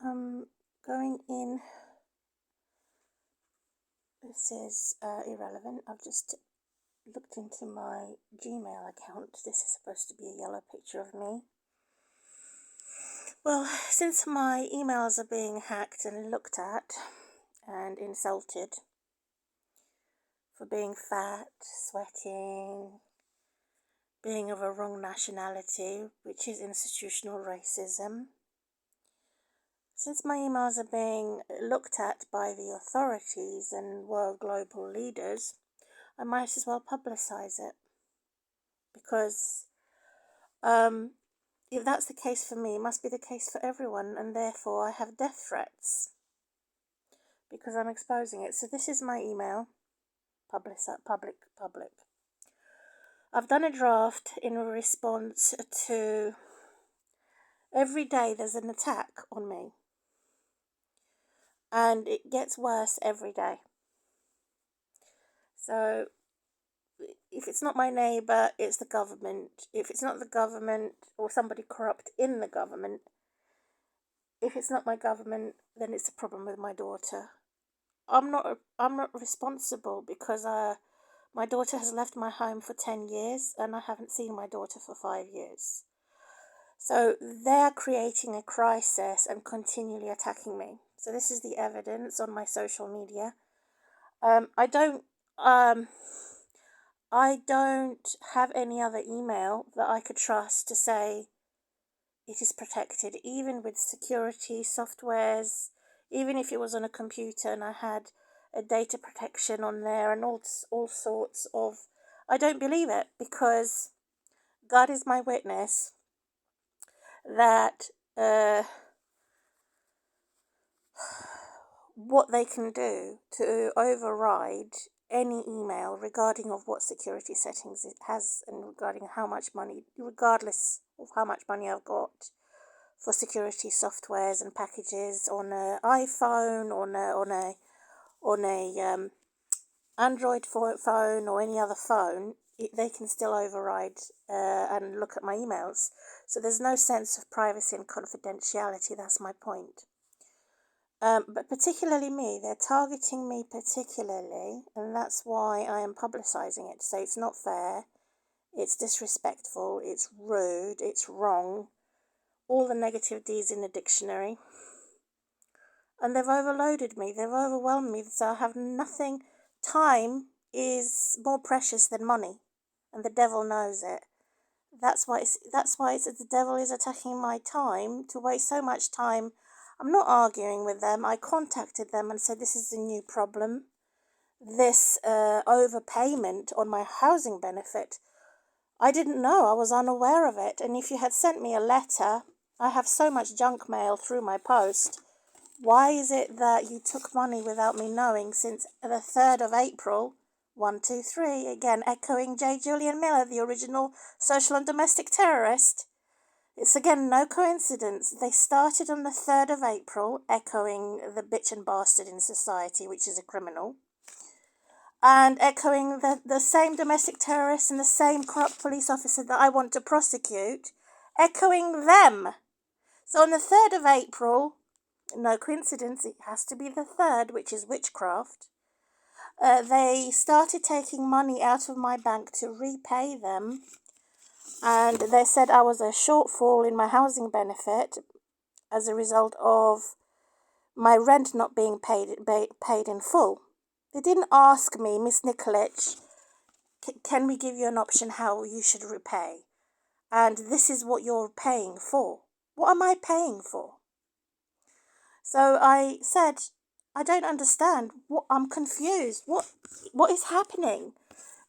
Going in, this is irrelevant. I've just looked into my Gmail account. This is supposed to be a yellow picture of me. Well, since my emails are being hacked and looked at and insulted for being fat, sweating, being of a wrong nationality, which is institutional racism, since my emails are being looked at by the authorities and world global leaders, I might as well publicize it. Because if that's the case for me, it must be the case for everyone, and therefore I have death threats because I'm exposing it. So this is my email, public. I've done a draft in response to every day there's an attack on me, and it gets worse every day. So if it's not my neighbour, it's the government. If it's not the government or somebody corrupt in the government, if it's not my government, then it's a problem with my daughter. I'm not responsible because my daughter has left my home for 10 years and I haven't seen my daughter for 5 years. So they're creating a crisis and continually attacking me. So this is the evidence on my social media. I don't have any other email that I could trust to say it is protected, even with security softwares, even if it was on a computer and I had a data protection on there and all sorts of... I don't believe it, because God is my witness that what they can do to override any email regarding of what security settings it has and regarding how much money, regardless of how much money I've got for security softwares and packages on an iPhone, on a Android phone or any other phone, they can still override and look at my emails. So there's no sense of privacy and confidentiality. That's my point. But particularly me, they're targeting me particularly, and that's why I am publicising it. So it's not fair, it's disrespectful, it's rude, it's wrong, all the negative D's in the dictionary. And they've overloaded me, they've overwhelmed me, so I have nothing. Time is more precious than money, and the devil knows it. That's why the devil is attacking my time, to waste so much time. I'm not arguing with them. I contacted them and said this is a new problem. This overpayment on my housing benefit. I didn't know. I was unaware of it. And if you had sent me a letter, I have so much junk mail through my post. Why is it that you took money without me knowing since the 3rd of April? 1, 2, 3, again echoing J. Julian Miller, the original social and domestic terrorist. It's again no coincidence. They started on the 3rd of April, echoing the bitch and bastard in society, which is a criminal, and echoing the same domestic terrorist and the same corrupt police officer that I want to prosecute, echoing them. So on the 3rd of April, no coincidence, it has to be the 3rd, which is witchcraft, they started taking money out of my bank to repay them. And they said I was a shortfall in my housing benefit as a result of my rent not being paid in full. They didn't ask me, Miss Nikolic, can we give you an option how you should repay? And this is what you're paying for. What am I paying for? So I said, I don't understand. I'm confused. What is happening?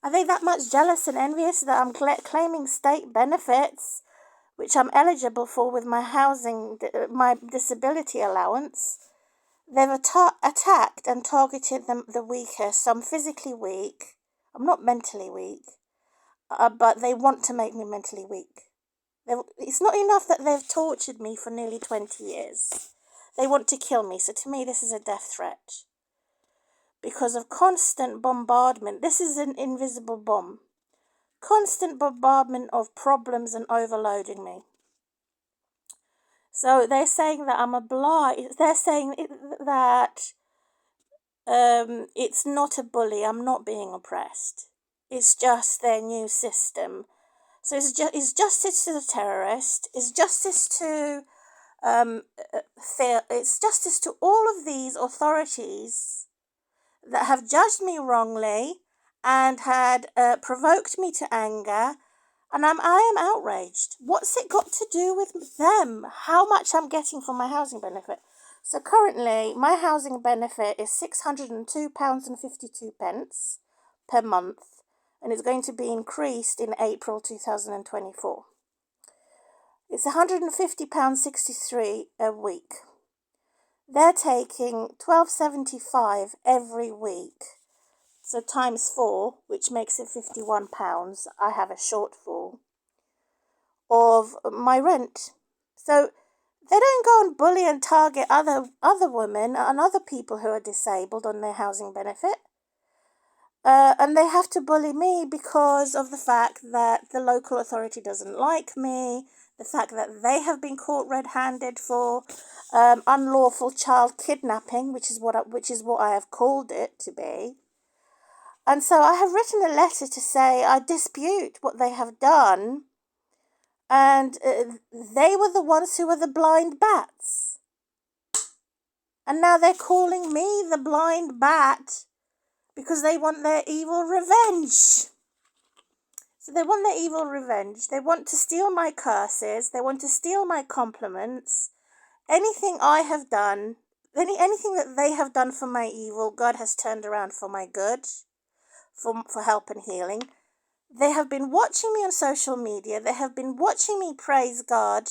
Are they that much jealous and envious that I'm claiming state benefits, which I'm eligible for with my my disability allowance? They've attacked and targeted the weakest. So I'm physically weak. I'm not mentally weak, but they want to make me mentally weak. It's not enough that they've tortured me for nearly 20 years. They want to kill me. So to me, this is a death threat. Because of constant bombardment. This is an invisible bomb. Constant bombardment of problems and overloading me. So they're saying that I'm obliged. They're saying that it's not a bully. I'm not being oppressed. It's just their new system. So it's justice to the terrorist. It's justice to it's justice to all of these authorities that have judged me wrongly and had provoked me to anger, and I am outraged. What's it got to do with them? How much I'm getting from my housing benefit? So currently, my housing benefit is £602.52 per month, and it's going to be increased in April 2024. It's £150.63 a week. They're taking £12.75 every week. So times 4, which makes it £51, I have a shortfall of my rent. So they don't go and bully and target other women and other people who are disabled on their housing benefit. And they have to bully me because of the fact that the local authority doesn't like me, the fact that they have been caught red-handed for unlawful child kidnapping, which is what I have called it to be. And so I have written a letter to say I dispute what they have done, and they were the ones who were the blind bats. And now they're calling me the blind bat because they want their evil revenge. So they want their evil revenge. They want to steal my curses. They want to steal my compliments. Anything I have done, anything that they have done for my evil, God has turned around for my good, for help and healing. They have been watching me on social media. They have been watching me praise God.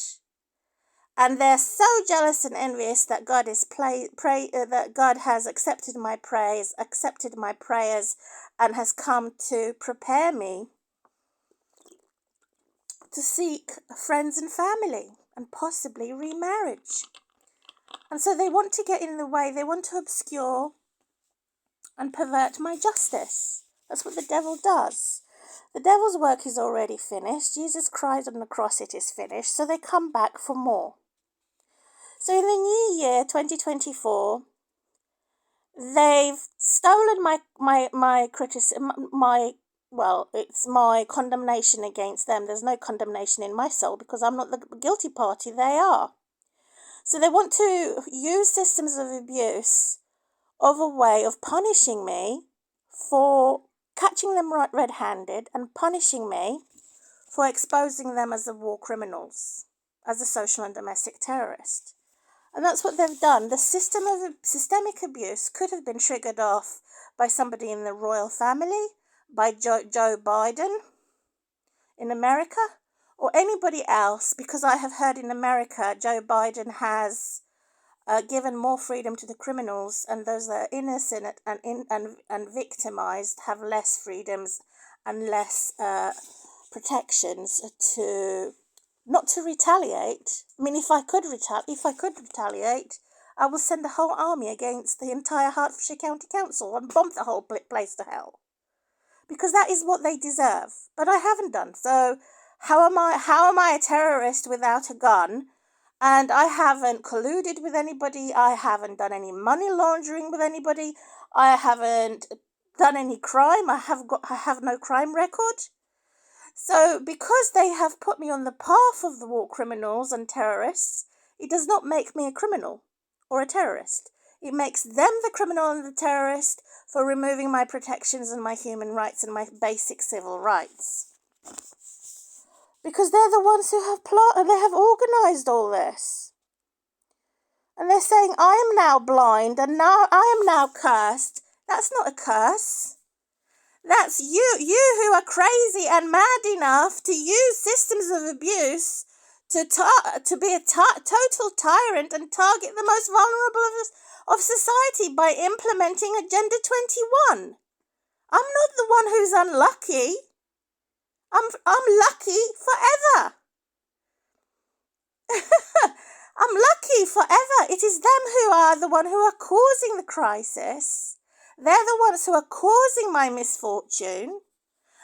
And they're so jealous and envious that God that God has accepted my praise, accepted my prayers, and has come to prepare me to seek friends and family and possibly remarriage. And so they want to get in the way. They want to obscure and pervert my justice. That's what the devil does. The devil's work is already finished. Jesus cried on the cross, it is finished. So they come back for more. So in the new year, 2024, they've stolen my criticism, it's my condemnation against them. There's no condemnation in my soul because I'm not the guilty party, they are. So they want to use systems of abuse of a way of punishing me for catching them red-handed and punishing me for exposing them as the war criminals, as a social and domestic terrorist. And that's what they've done. The systemic abuse could have been triggered off by somebody in the royal family, by Joe Biden in America, or anybody else, because I have heard in America Joe Biden has given more freedom to the criminals, and those that are innocent and victimized have less freedoms and less protections to not to retaliate. I mean, if I could retaliate, I will send a whole army against the entire Hertfordshire County Council and bomb the whole place to hell, because that is what they deserve. But I haven't done so. How am I a terrorist without a gun? And I haven't colluded with anybody. I haven't done any money laundering with anybody. I haven't done any crime. I have no crime record. So because they have put me on the path of the war criminals and terrorists, it does not make me a criminal or a terrorist. It makes them the criminal and the terrorist for removing my protections and my human rights and my basic civil rights. Because they're the ones who have they have organised all this. And they're saying, I am now blind and now I am now cursed. That's not a curse. That's you who are crazy and mad enough to use systems of abuse to be a total tyrant and target the most vulnerable of society by implementing Agenda 21. I'm not the one who's unlucky. I'm lucky forever. I'm lucky forever. It is them who are the one who are causing the crisis. They're the ones who are causing my misfortune,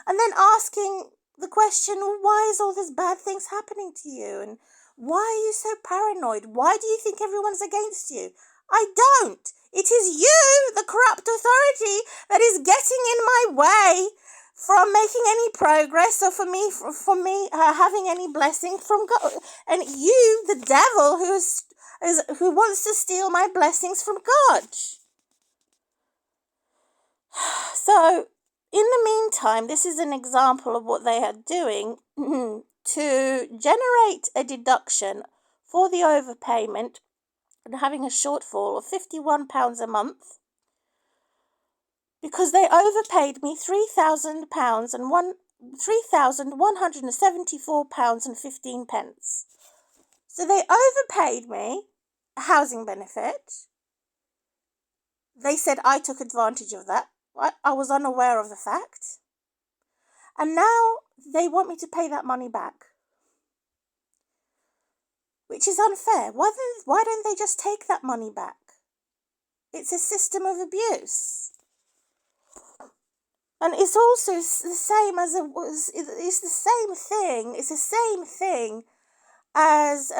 and then asking the question, why is all these bad things happening to you? And Why are you so paranoid? Why do you think everyone's against you? I don't. It is you, the corrupt authority, that is getting in my way from making any progress, or for me having any blessing from God. And you, the devil, who wants to steal my blessings from God. So, in the meantime, this is an example of what they are doing to generate a deduction for the overpayment and having a shortfall of £51 a month, because they overpaid me £3,000 and £3,174.15. So they overpaid me a housing benefit. They said I took advantage of that. I was unaware of the fact. And now they want me to pay that money back, which is unfair. Why don't they just take that money back? It's a system of abuse. And it's also the same as it's the same thing. It's the same thing as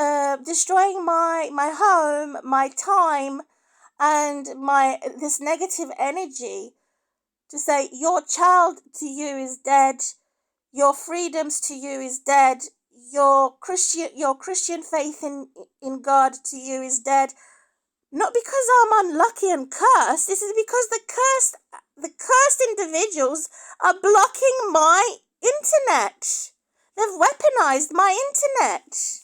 destroying my home, my time, and this negative energy to say your child to you is dead, your freedoms to you is dead, your Christian faith in God to you is dead. Not because I'm unlucky and cursed. This is because the cursed individuals are blocking my internet. They've weaponized my internet.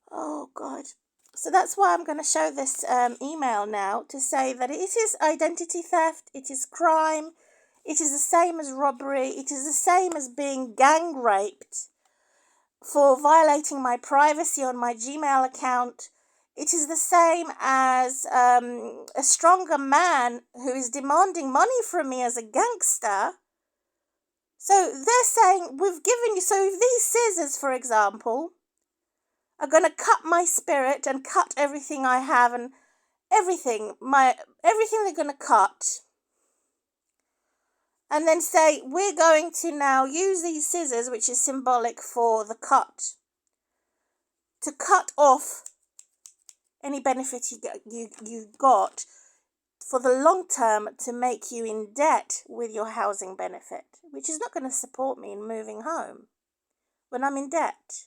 Oh, God. So that's why I'm going to show this email now, to say that it is identity theft, it is crime, it is the same as robbery, it is the same as being gang raped for violating my privacy on my Gmail account. It is the same as a stronger man who is demanding money from me as a gangster. So they're saying, we've given you, so if these scissors, for example, are going to cut my spirit and cut everything I have and everything they're going to cut, and then say, we're going to now use these scissors, which is symbolic for the cut, to cut off any benefit you got for the long term, to make you in debt with your housing benefit, which is not going to support me in moving home when I'm in debt.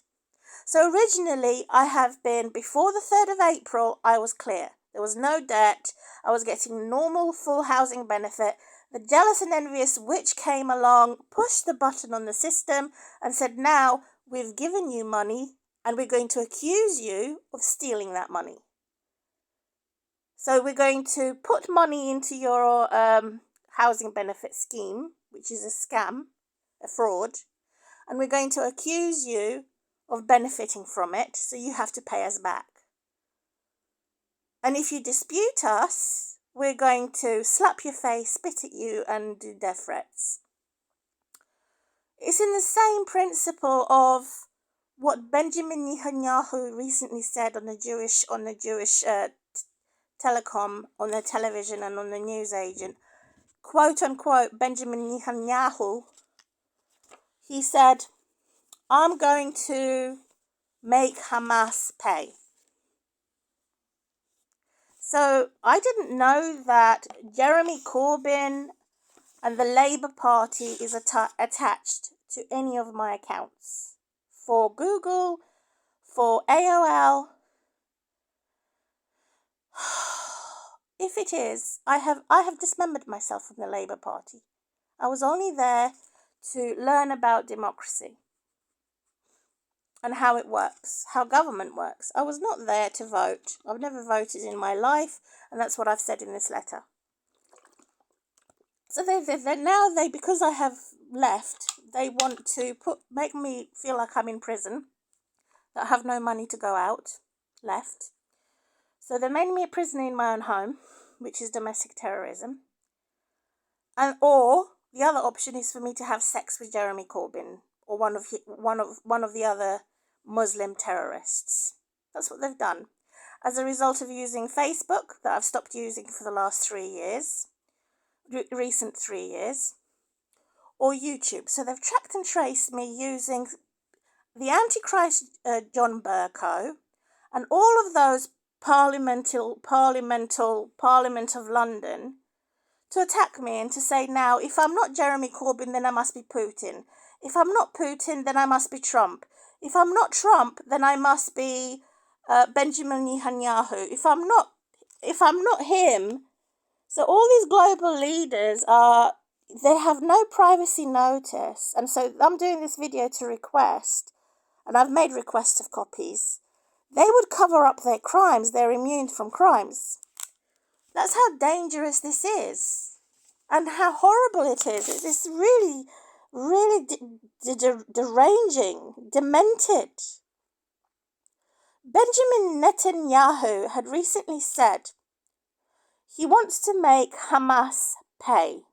So originally I have been, before the 3rd of April, I was clear. There was no debt. I was getting normal full housing benefit. The jealous and envious witch came along, pushed the button on the system and said, now we've given you money and we're going to accuse you of stealing that money. So we're going to put money into your housing benefit scheme, which is a scam, a fraud, and we're going to accuse you of benefiting from it, so you have to pay us back. And if you dispute us, we're going to slap your face, spit at you, and do death threats. It's in the same principle of what Benjamin Netanyahu recently said on the Jewish telecom, on the television and on the news agent. Quote unquote, Benjamin Netanyahu, he said, I'm going to make Hamas pay. So I didn't know that Jeremy Corbyn and the Labour Party is attached to any of my accounts. For Google, for AOL. If it is, I have dismembered myself from the Labour Party. I was only there to learn about democracy and how it works, how government works. I was not there to vote. I've never voted in my life, and that's what I've said in this letter. So they because I have left, they want to make me feel like I'm in prison, that I have no money to go out, left. So they made me a prisoner in my own home, which is domestic terrorism. Or the other option is for me to have sex with Jeremy Corbyn or one of the other Muslim terrorists. That's what they've done. As a result of using Facebook, that I've stopped using for the last 3 years, recent 3 years, or YouTube. So they've tracked and traced me using the Antichrist John Burko and all of those Parliament of London to attack me and to say, now, if I'm not Jeremy Corbyn, then I must be Putin. If I'm not Putin, then I must be Trump. If I'm not Trump, then I must be Benjamin Netanyahu. If I'm not him, so all these global leaders they have no privacy notice, and so I'm doing this video to request, and I've made requests of copies. They would cover up their crimes. They're immune from crimes. That's how dangerous this is, and how horrible it is. It's really, really deranging, demented. Benjamin Netanyahu had recently said he wants to make Hamas pay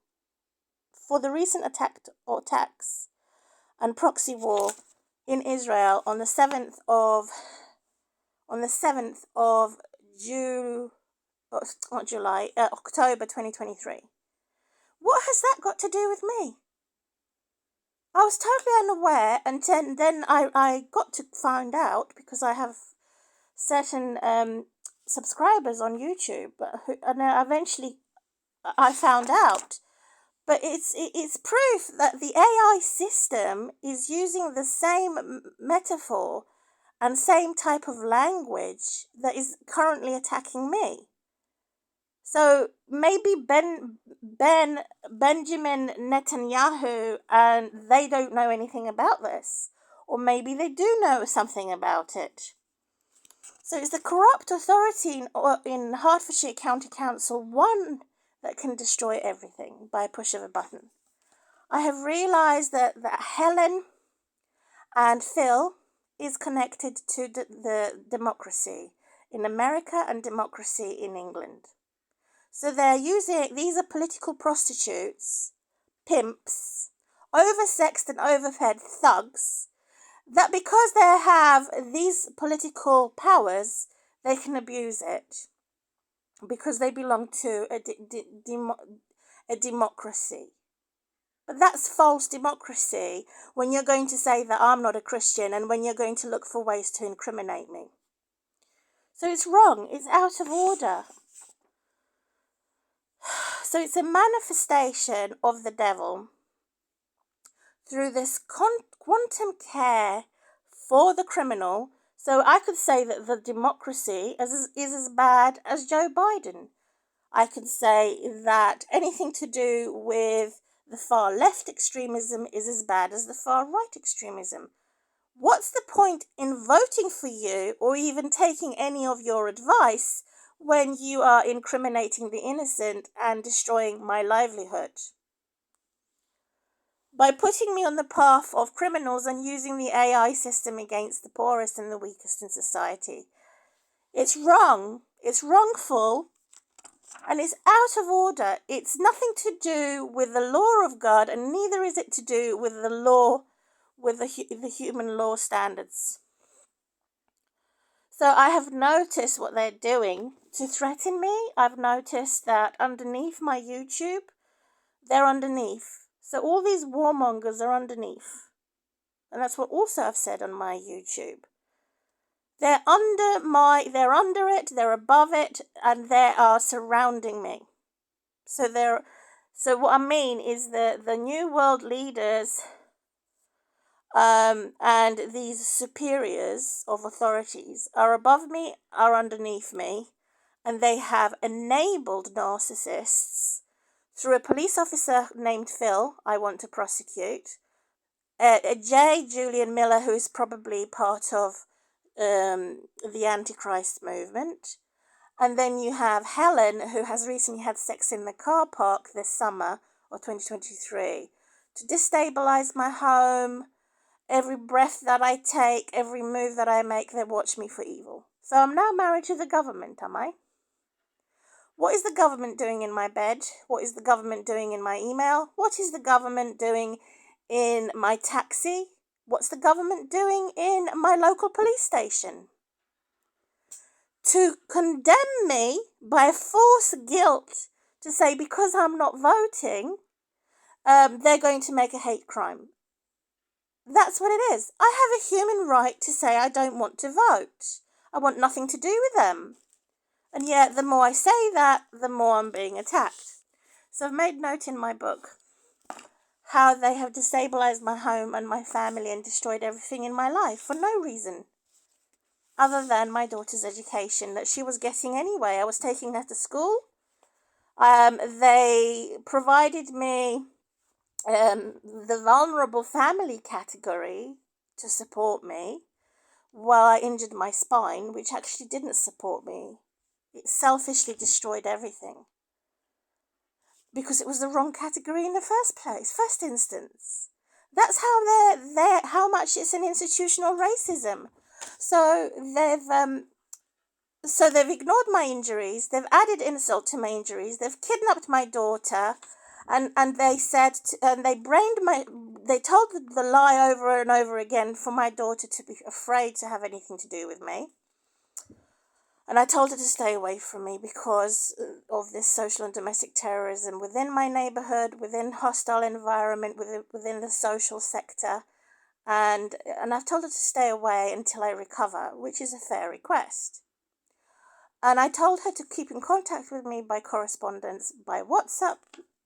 for the recent attacks and proxy war in Israel on the 7th of October 2023. What has that got to do with me? I was totally unaware, and then I got to find out, because I have certain subscribers on YouTube, and eventually I found out. But it's proof that the AI system is using the same metaphor and same type of language that is currently attacking me. So maybe Benjamin Netanyahu, and they don't know anything about this, or maybe they do know something about it. So it's the corrupt authority in Hertfordshire County Council 1 that can destroy everything by a push of a button. I have realised that Helen and Phil is connected to the democracy in America and democracy in England. So these are political prostitutes, pimps, oversexed and overfed thugs, that because they have these political powers, they can abuse it because they belong to a democracy. But that's false democracy when you're going to say that I'm not a Christian and when you're going to look for ways to incriminate me. So it's wrong. It's out of order. So it's a manifestation of the devil through this quantum care for the criminal. So I could say that the democracy is as bad as Joe Biden. I could say that anything to do with the far left extremism is as bad as the far right extremism. What's the point in voting for you or even taking any of your advice when you are incriminating the innocent and destroying my livelihood? By putting me on the path of criminals and using the AI system against the poorest and the weakest in society. It's wrong, it's wrongful, and it's out of order. It's nothing to do with the law of God, and neither is it to do with the law, with the human law standards. So I have noticed what they're doing to threaten me. I've noticed that underneath my YouTube, they're underneath. So all these warmongers are underneath. And that's what also I've said on my YouTube. They're under it, they're above it, and they are surrounding me. So what I mean is the new world leaders and these superiors of authorities are above me, are underneath me, and they have enabled narcissists through a police officer named Phil I want to prosecute, Julian Miller, who is probably part of the Antichrist movement, and then you have Helen, who has recently had sex in the car park this summer of 2023 to destabilize my home. Every breath that I take, every move that I make, they watch me for evil. So I'm now married to the government, am I? What is the government doing in my bed? What is the government doing in my email? What is the government doing in my taxi? What's the government doing in my local police station? To condemn me by force guilt, to say because I'm not voting, they're going to make a hate crime. That's what it is. I have a human right to say I don't want to vote. I want nothing to do with them. And yet, the more I say that, the more I'm being attacked. So I've made note in my book how they have destabilized my home and my family and destroyed everything in my life for no reason other than my daughter's education that she was getting anyway. I was taking her to school. They provided me the vulnerable family category to support me while I injured my spine, which actually didn't support me. It selfishly destroyed everything because it was the wrong category in the first instance. That's how much it's an institutional racism. So they've ignored my injuries. They've added insult to my injuries. They've kidnapped my daughter, and they said they told the lie over and over again for my daughter to be afraid to have anything to do with me. And I told her to stay away from me because of this social and domestic terrorism within my neighborhood, within hostile environment, within the social sector. And I've told her to stay away until I recover, which is a fair request. And I told her to keep in contact with me by correspondence, by WhatsApp,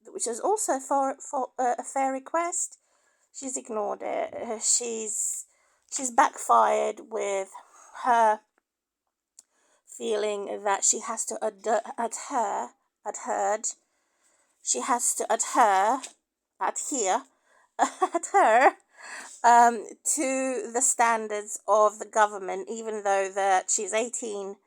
which is also a fair request. She's ignored it. She's backfired with her feeling that she has to adhere to the standards of the government, even though that she's 18,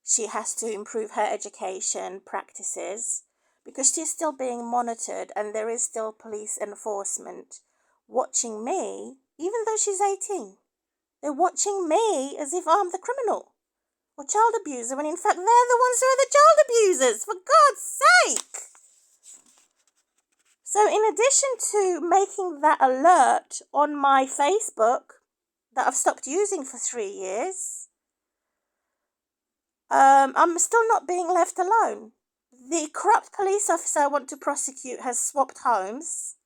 she has to improve her education practices because she's still being monitored and there is still police enforcement watching me, even though she's 18. They're watching me as if I'm the criminal or child abuser, when in fact they're the ones who are the child abusers, for God's sake. So in addition to making that alert on my Facebook that I've stopped using for 3 years, I'm still not being left alone. The corrupt police officer I want to prosecute has swapped homes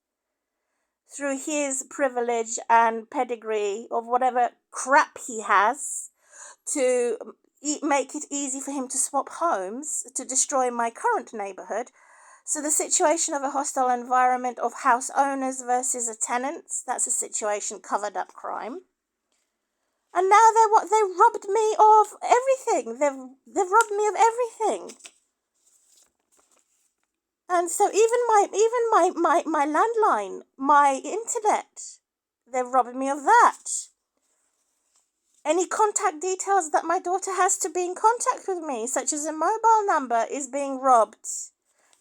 through his privilege and pedigree of whatever crap he has to make it easy for him to swap homes to destroy my current neighborhood. So the situation of a hostile environment of house owners versus a tenants, that's a situation covered up crime. And now they robbed me of everything. They've robbed me of everything. And so even my landline, my internet, they've robbed me of that. Any contact details that my daughter has to be in contact with me, such as a mobile number, is being robbed.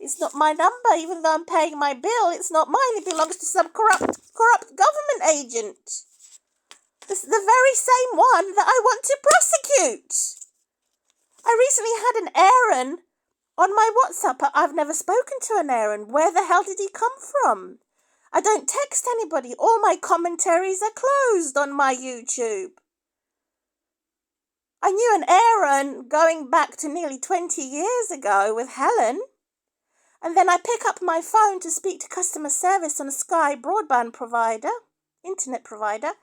It's not my number, even though I'm paying my bill. It's not mine. It belongs to some corrupt government agent. It's the very same one that I want to prosecute. I recently had an Aaron on my WhatsApp. I've never spoken to an Aaron. Where the hell did he come from? I don't text anybody. All my commentaries are closed on my YouTube. I knew an Aaron going back to nearly 20 years ago with Helen. And then I pick up my phone to speak to customer service on a Sky broadband provider, internet provider.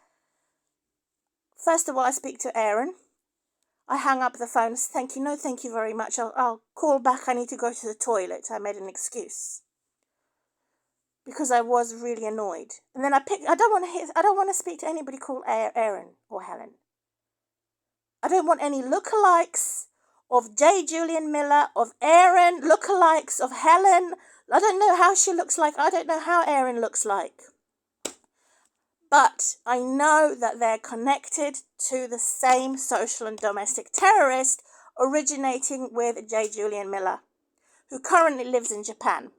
First of all, I speak to Aaron. I hang up the phone. Thank you. No, thank you very much. I'll call back. I need to go to the toilet. I made an excuse because I was really annoyed. And then I don't want to speak to anybody called Aaron or Helen. I don't want any lookalikes of J. Julian Miller, of Aaron, lookalikes of Helen. I don't know how she looks like. I don't know how Aaron looks like. But I know that they're connected to the same social and domestic terrorist originating with J. Julian Miller, who currently lives in Japan.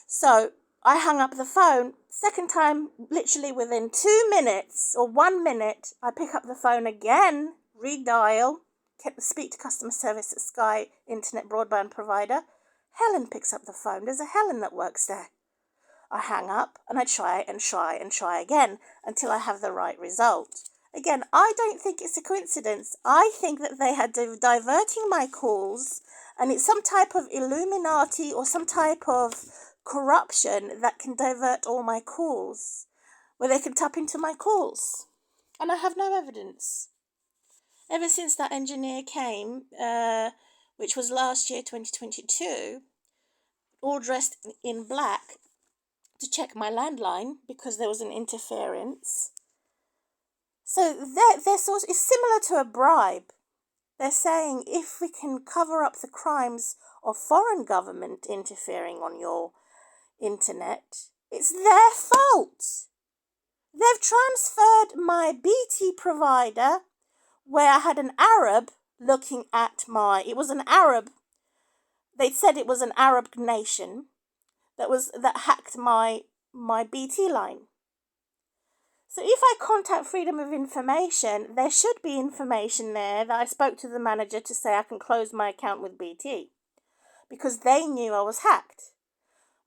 So I hung up the phone. Second time, literally within 2 minutes or 1 minute, I pick up the phone again, redial, speak to customer service at Sky internet broadband provider. Helen picks up the phone. There's a Helen that works there. I hang up and I try again until I have the right result. Again, I don't think it's a coincidence. I think that they had diverting my calls, and it's some type of Illuminati or some type of corruption that can divert all my calls, where they can tap into my calls. And I have no evidence. Ever since that engineer came, which was last year, 2022, all dressed in black to check my landline because there was an interference. So their source is similar to a bribe. They're saying if we can cover up the crimes of foreign government interfering on your internet, it's their fault. They've transferred my BT provider, where I had an Arab looking at it was an Arab. They said it was an Arab nation that hacked my BT line. So if I contact Freedom of Information, there should be information there that I spoke to the manager to say I can close my account with BT, because they knew I was hacked.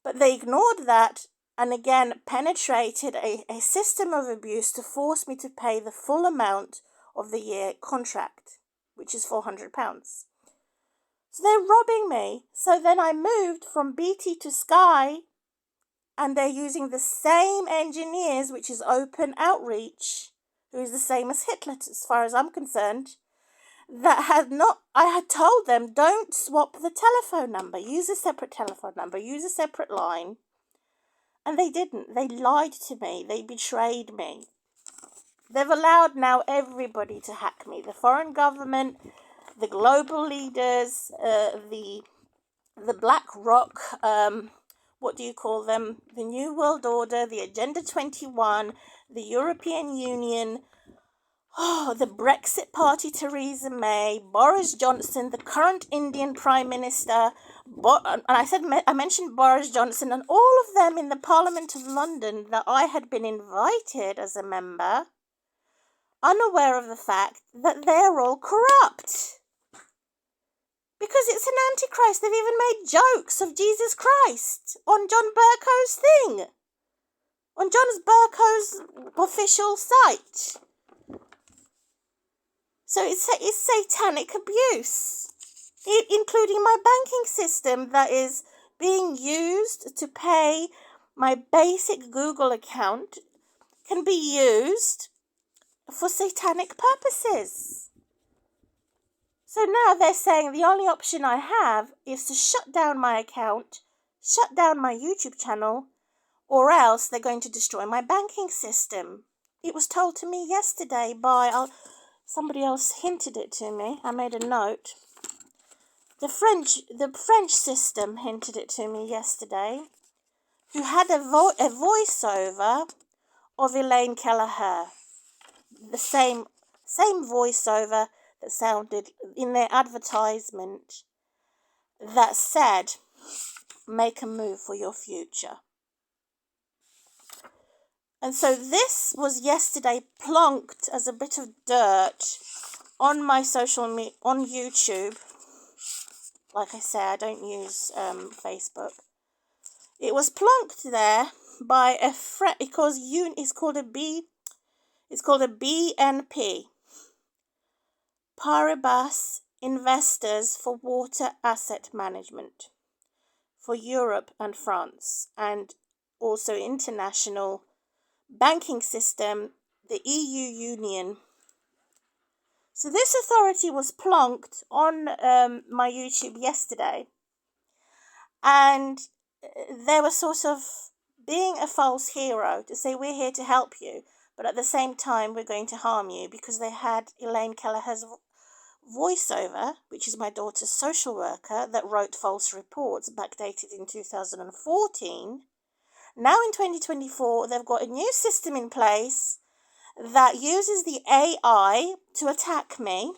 But they ignored that and again penetrated a system of abuse to force me to pay the full amount of the year contract, which is £400. So they're robbing me. So then I moved from BT to Sky, and they're using the same engineers, which is Open Outreach, who is the same as Hitler as far as I'm concerned, I had told them, don't swap the telephone number, use a separate telephone number, use a separate line. And they didn't. They lied to me. They betrayed me. They've allowed now everybody to hack me. The foreign government, the global leaders, the BlackRock, what do you call them? The New World Order, the Agenda 21, the European Union, the Brexit Party, Theresa May, Boris Johnson, the current Indian Prime Minister, and I mentioned Boris Johnson, and all of them in the Parliament of London that I had been invited as a member, unaware of the fact that they're all corrupt. Because it's an antichrist. They've even made jokes of Jesus Christ on John Burko's thing, on John Burko's official site. So it's satanic abuse, including my banking system that is being used to pay my basic Google account can be used for satanic purposes. So now they're saying the only option I have is to shut down my account, shut down my YouTube channel, or else they're going to destroy my banking system. It was told to me yesterday by somebody else hinted it to me. I made a note. The French system hinted it to me yesterday, who had a voiceover of Elaine Kelleher. The same voiceover that sounded in their advertisement that said, make a move for your future. And so this was yesterday plonked as a bit of dirt on my on YouTube. Like I say, I don't use Facebook. It was plonked there by a friend. It's called a BNP. Paribas Investors for Water Asset Management for Europe and France, and also international banking system, the EU Union. So this authority was plonked on my YouTube yesterday, and they were sort of being a false hero to say we're here to help you, but at the same time we're going to harm you, because they had Elaine Kelleher's voiceover, which is my daughter's social worker, that wrote false reports backdated in 2014. Now in 2024, they've got a new system in place that uses the AI to attack me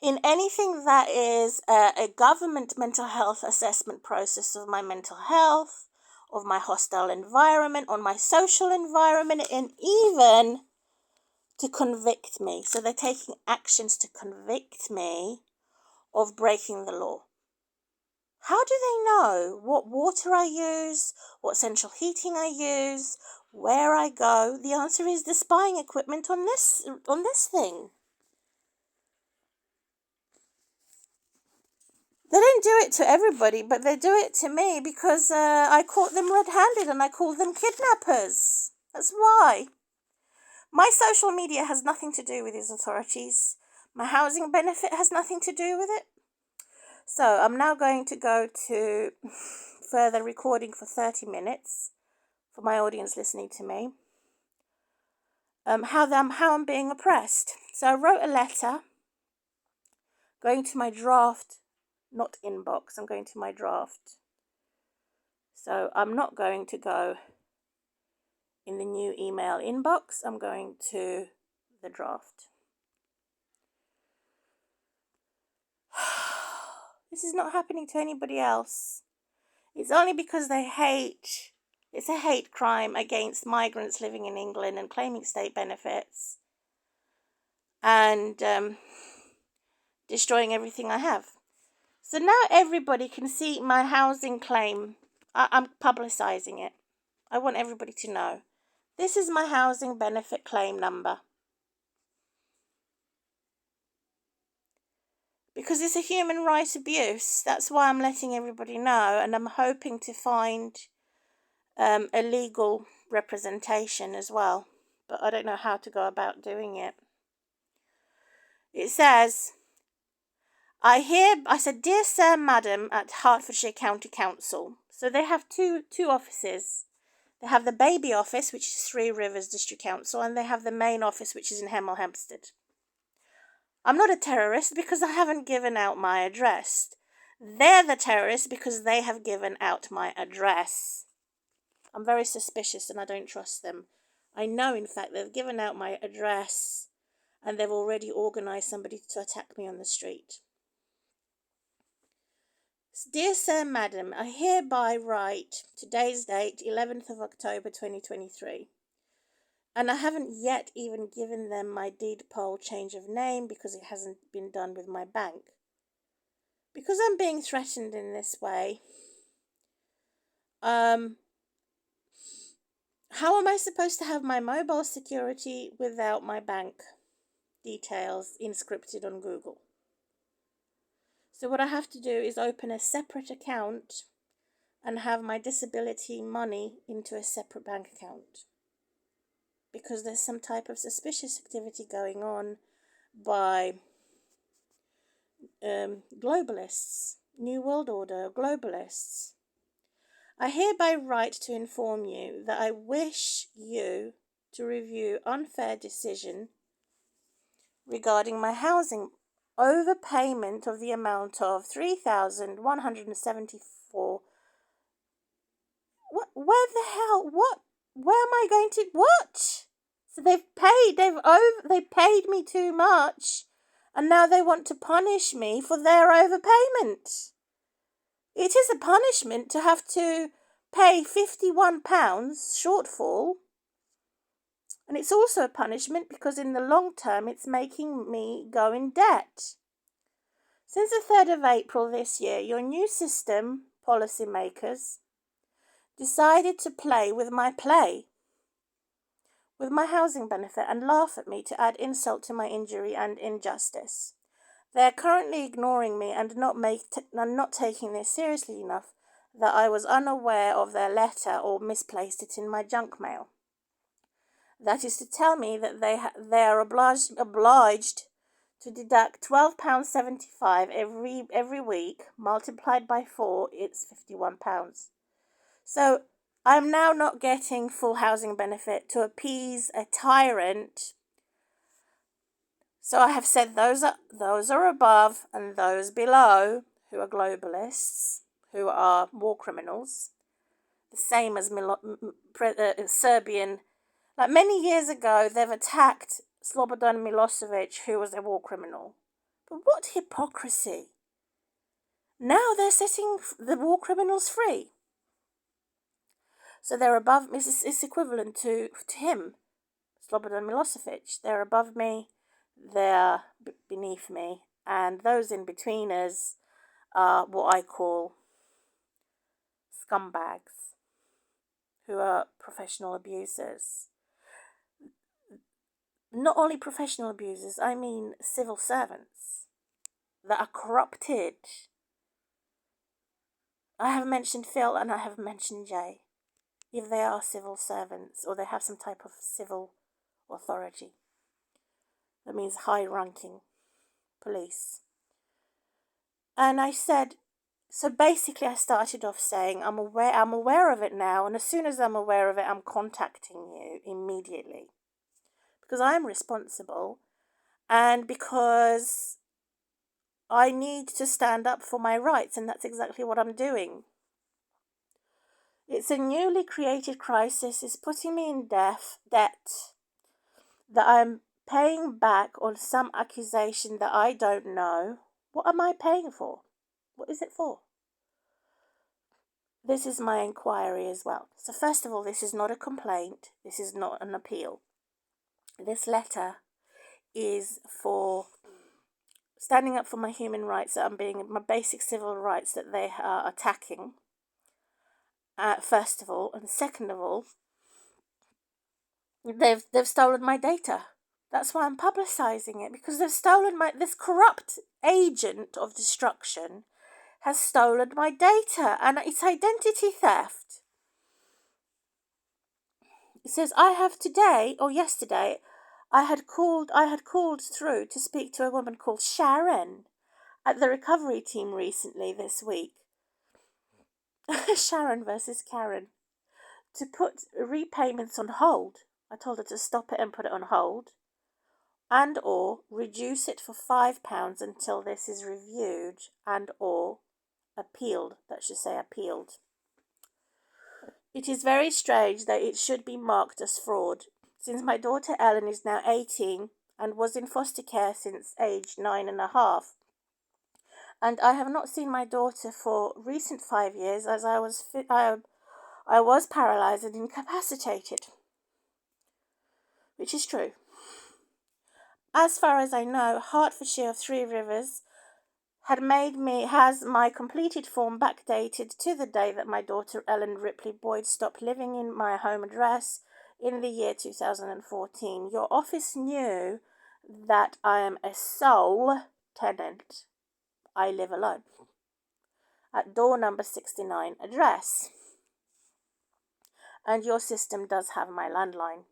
in anything that is a government mental health assessment process of my mental health, of my hostile environment, on my social environment, and even to convict me. So they're taking actions to convict me of breaking the law. How do they know what water I use, what central heating I use, where I go? The answer is the spying equipment on this thing. They don't don't do it to everybody, but they do it to me because I caught them red-handed and I call them kidnappers. That's why. My social media has nothing to do with these authorities. My housing benefit has nothing to do with it. So I'm now going to go to further recording for 30 minutes for my audience listening to me. How I'm being oppressed. So I wrote a letter going to my draft, not inbox, I'm going to my draft. So I'm not going to go in the new email inbox, I'm going to the draft. This is not happening to anybody else. It's only because it's a hate crime against migrants living in England and claiming state benefits and destroying everything I have. So now everybody can see my housing claim. I'm publicising it. I want everybody to know. This is my housing benefit claim number. Because it's a human rights abuse. That's why I'm letting everybody know, and I'm hoping to find a legal representation as well. But I don't know how to go about doing it. It says, I said, Dear Sir, Madam, at Hertfordshire County Council. So they have two offices. They have the baby office, which is Three Rivers District Council, and they have the main office, which is in Hemel Hempstead. I'm not a terrorist because I haven't given out my address. They're the terrorists because they have given out my address. I'm very suspicious and I don't trust them. I know, in fact, they've given out my address and they've already organised somebody to attack me on the street. Dear Sir, Madam, I hereby write today's date, 11th of October 2023. And I haven't yet even given them my deed poll change of name because it hasn't been done with my bank. Because I'm being threatened in this way, how am I supposed to have my mobile security without my bank details inscripted on Google? So what I have to do is open a separate account and have my disability money into a separate bank account. Because there's some type of suspicious activity going on by globalists, New World Order globalists. I hereby write to inform you that I wish you to review unfair decision regarding my housing overpayment of the amount of £3,174. Where the hell? What? Where am I going to? What? So they paid me too much, and now they want to punish me for their overpayment. It is a punishment to have to pay £51 shortfall, and it's also a punishment because in the long term it's making me go in debt. Since the 3rd of April this year, your new system, policymakers, decided to play with my housing benefit and laugh at me to add insult to my injury and injustice. They are currently ignoring me and not taking this seriously enough that I was unaware of their letter or misplaced it in my junk mail. That is to tell me that they are obliged to deduct £12.75 every week, multiplied by 4, it's £51. So I'm now not getting full housing benefit to appease a tyrant. So I have said those are above and those below, who are globalists, who are war criminals, the same as Serbian. Like many years ago, they've attacked Slobodan Milosevic, who was a war criminal. But what hypocrisy! Now they're setting the war criminals free. So they're above, it's equivalent to him, Slobodan Milosevic. They're above me, they're beneath me, and those in between us are what I call scumbags, who are professional abusers. Not only professional abusers, I mean civil servants that are corrupted I have mentioned Phil and I have mentioned Jay, if they are civil servants or they have some type of civil authority. That means high-ranking police. And I said, so basically I started off saying, I'm aware of it now, and as soon as I'm aware of it, I'm contacting you immediately. Because I'm responsible, and because I need to stand up for my rights, and that's exactly what I'm doing. It's a newly created crisis. It's putting me in debt that I'm paying back on some accusation that I don't know. What am I paying for? What is it for? This is my inquiry as well. So first of all, this is not a complaint. This is not an appeal. This letter is for standing up for my human rights that I'm being, my basic civil rights that they are attacking. First of all, and second of all, they've stolen my data. That's why I'm publicizing it, because they've stolen this corrupt agent of destruction has stolen my data, and it's identity theft. It says I have today or yesterday I had called through to speak to a woman called Sharon at the recovery team recently this week. Sharon versus Karen. To put repayments on hold. I told her to stop it and put it on hold, and or reduce it for £5 until this is reviewed and or appealed. That should say appealed. It is very strange that it should be marked as fraud, since my daughter Ellen is now 18 and was in foster care since age 9.5. And I have not seen my daughter for recent 5 years, as I was paralysed and incapacitated. Which is true. As far as I know, Hertfordshire of Three Rivers has my completed form backdated to the day that my daughter Ellen Ripley Boyd stopped living in my home address in the year 2014. Your office knew that I am a sole tenant. I live alone. At door number 69 address. And your system does have my landline.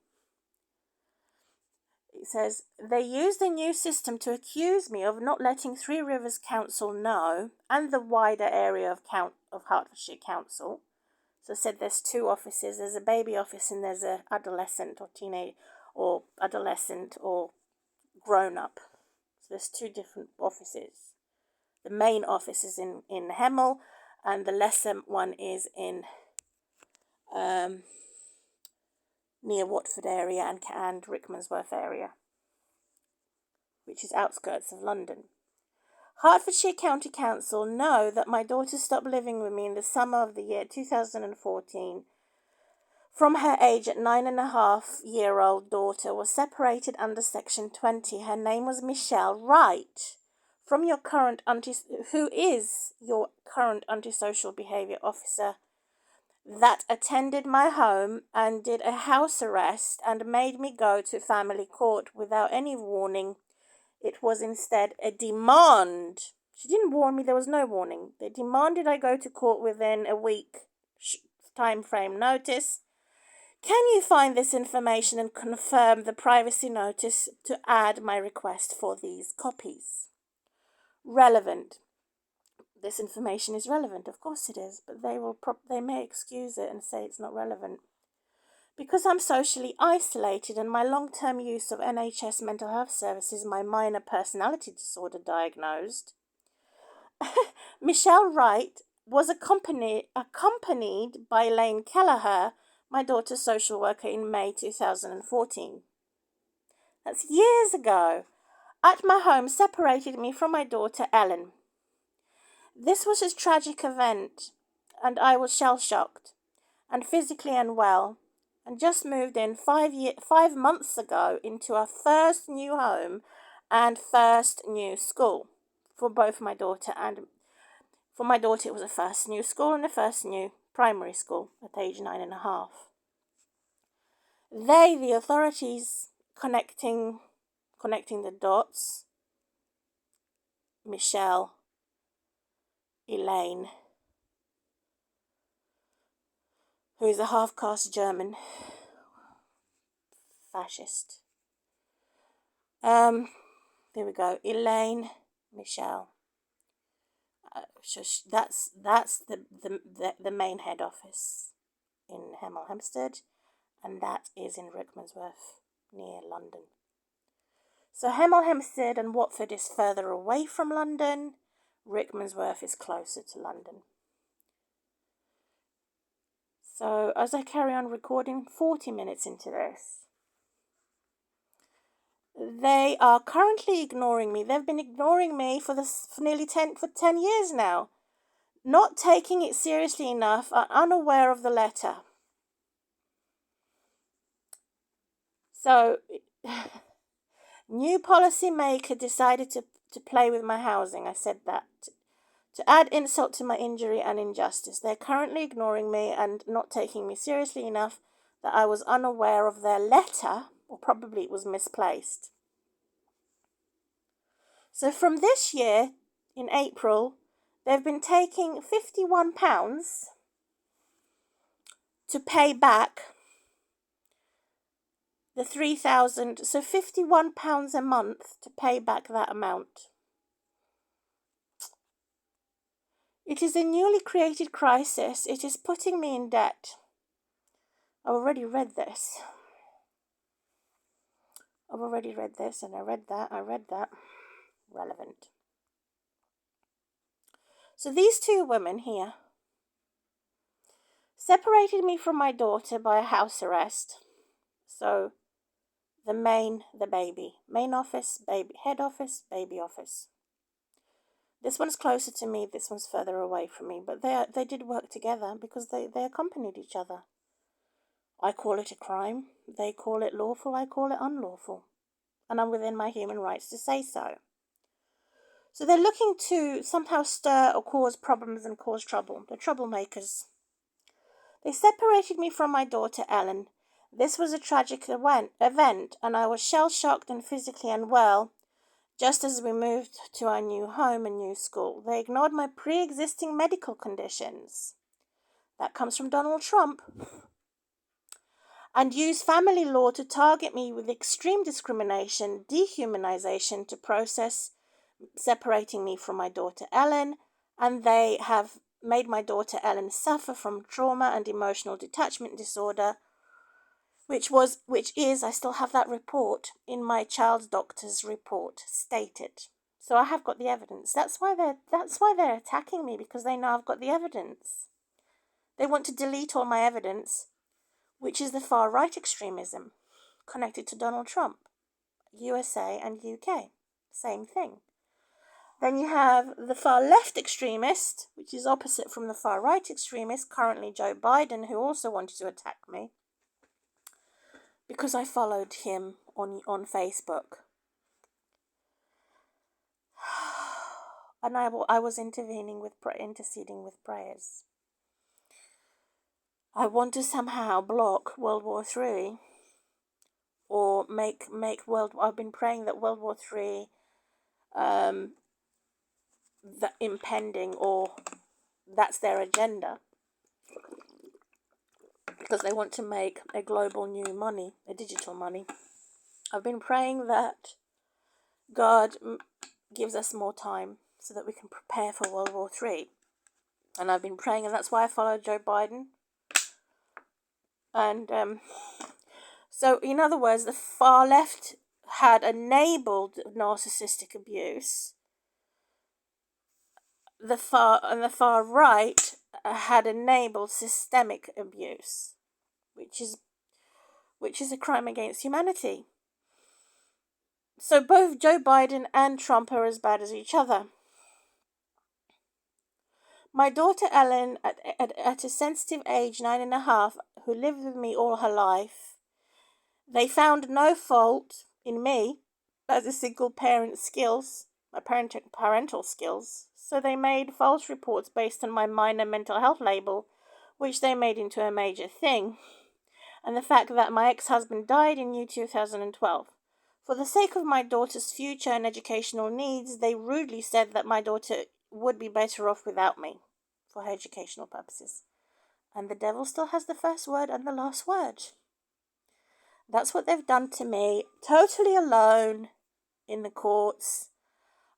It says, they used the new system to accuse me of not letting Three Rivers Council know, and the wider area of Hertfordshire Council. So it said there's two offices. There's a baby office and there's a adolescent or teenage or adolescent or grown-up. So there's two different offices. The main office is in Hemel, and the lesser one is in near Watford area and Rickmansworth area, which is outskirts of London. Hertfordshire County Council know that my daughter stopped living with me in the summer of the year 2014. From her age at 9.5-year-old daughter was separated under Section 20. Her name was Michelle Wright. From your current who is your current antisocial behaviour officer that attended my home and did a house arrest and made me go to family court without any warning. It was instead a demand. She didn't warn me, there was no warning. They demanded I go to court within a week time frame notice. Can you find this information and confirm the privacy notice to add my request for these copies? Relevant. This information is relevant, of course it is, but they may excuse it and say it's not relevant. Because I'm socially isolated and my long-term use of NHS mental health services, my minor personality disorder diagnosed, Michelle Wright was accompanied by Lane Kelleher, my daughter's social worker, in May 2014. That's years ago. At my home, separated me from my daughter Ellen. This was a tragic event, and I was shell-shocked and physically unwell, and just moved in 5 months ago into our first new home and first new school for both my daughter and for my daughter. It was a first new school and a first new primary school at age 9.5. The authorities, connecting the dots, Michelle, Elaine, who is a half-caste German fascist. There we go. Elaine Michelle. So that's the main head office in Hemel Hempstead, and that is in Rickmansworth, near London. So Hemel Hempstead and Watford is further away from London. Rickmansworth is closer to London. So as I carry on recording, 40 minutes into this, they are currently ignoring me. They've been ignoring me for nearly 10 years now. Not taking it seriously enough, are unaware of the letter. So, new policymaker decided to play with my housing. I said that. To add insult to my injury and injustice. They're currently ignoring me and not taking me seriously enough that I was unaware of their letter, or probably it was misplaced. So from this year, in April, they've been taking £51 to pay back the 3,000, so £51 a month to pay back that amount. It is a newly created crisis. It is putting me in debt. I already read this. I've already read this and I read that. Relevant. So these two women here separated me from my daughter by a house arrest. So the baby. Main office, baby, head office, baby office. This one's closer to me, this one's further away from me, but they did work together because they accompanied each other. I call it a crime, they call it lawful, I call it unlawful. And I'm within my human rights to say so. So they're looking to somehow stir or cause problems and cause trouble. They're troublemakers. They separated me from my daughter Ellen. This was a tragic event, and I was shell-shocked and physically unwell. Just as we moved to our new home and new school, they ignored my pre-existing medical conditions. That comes from Donald Trump. And used family law to target me with extreme discrimination, dehumanization to process separating me from my daughter Ellen. And they have made my daughter Ellen suffer from trauma and emotional detachment disorder, which is, I still have that report in my child's doctor's report stated. So I have got the evidence. That's why they're attacking me, because they know I've got the evidence. They want to delete all my evidence, which is the far right extremism connected to Donald Trump, USA and UK. Same thing. Then you have the far left extremist, which is opposite from the far right extremist, currently Joe Biden, who also wanted to attack me because I followed him on Facebook. And I was interceding with prayers. I want to somehow block World War III, or make I've been praying that World War III, the impending, or that's their agenda, because they want to make a global new money, a digital money. I've been praying that God gives us more time so that we can prepare for World War III. And I've been praying, and that's why I followed Joe Biden. And so, in other words, the far left had enabled narcissistic abuse. The far right had enabled systemic abuse, which is a crime against humanity. So both Joe Biden and Trump are as bad as each other. My daughter Ellen, at a sensitive age, 9.5, who lived with me all her life, they found no fault in me as a single parent skills, my parental skills. So they made false reports based on my minor mental health label, which they made into a major thing, and the fact that my ex-husband died in 2012. For the sake of my daughter's future and educational needs, they rudely said that my daughter would be better off without me for her educational purposes. And the devil still has the first word and the last word. That's what they've done to me, totally alone in the courts.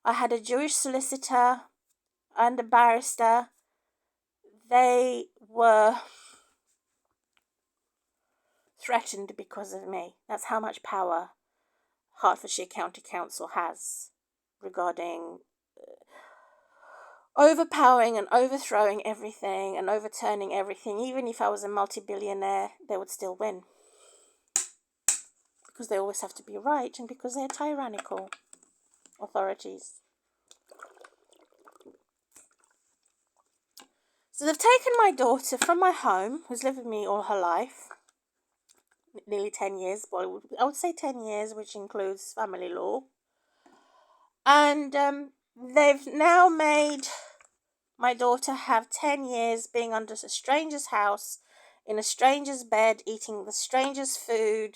I had a Jewish solicitor and a barrister. They were threatened because of me. That's how much power Hertfordshire County Council has regarding overpowering and overthrowing everything and overturning everything. Even if I was a multi-billionaire, they would still win. Because they always have to be right and because they're tyrannical authorities. So they've taken my daughter from my home, who's lived with me all her life, nearly 10 years, well, I would say 10 years, which includes family law. And they've now made my daughter have 10 years being under a stranger's house, in a stranger's bed, eating the stranger's food,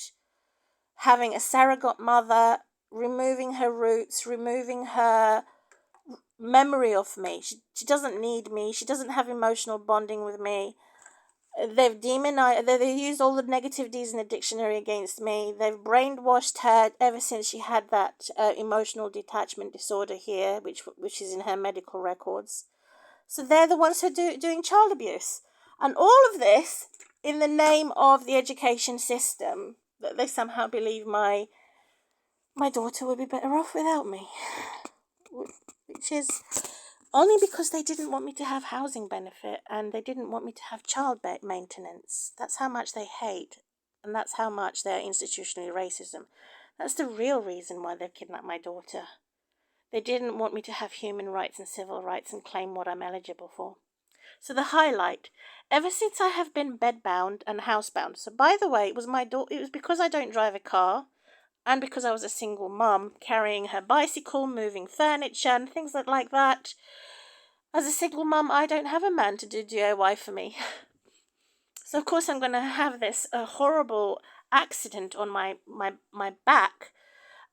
having a surrogate mother, removing her roots, removing her memory of me. She doesn't need me. She doesn't have emotional bonding with me. They've demonized, they used all the negativities in the dictionary against me. They've brainwashed her ever since she had that emotional detachment disorder here, which is in her medical records. So they're the ones who are doing child abuse. And all of this in the name of the education system, that they somehow believe my daughter would be better off without me. Which is only because they didn't want me to have housing benefit and they didn't want me to have child maintenance. That's how much they hate, and that's how much they're institutionally racism. That's the real reason why they've kidnapped my daughter. They didn't want me to have human rights and civil rights and claim what I'm eligible for. So the highlight, ever since I have been bedbound and housebound. So by the way, it was because I don't drive a car, and because I was a single mum, carrying her bicycle, moving furniture and things like that. As a single mum, I don't have a man to do DIY for me. So of course I'm going to have this horrible accident on my back,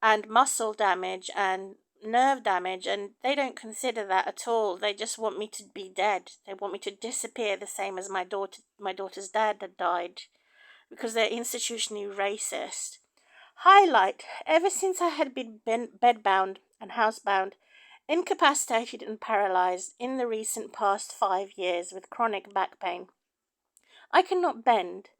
and muscle damage and nerve damage, and they don't consider that at all. They just want me to be dead. They want me to disappear, the same as my daughter's dad had died, because they're institutionally racist. Highlight, ever since I had been bedbound and housebound, incapacitated and paralyzed in the recent past 5 years with chronic back pain, I cannot bend,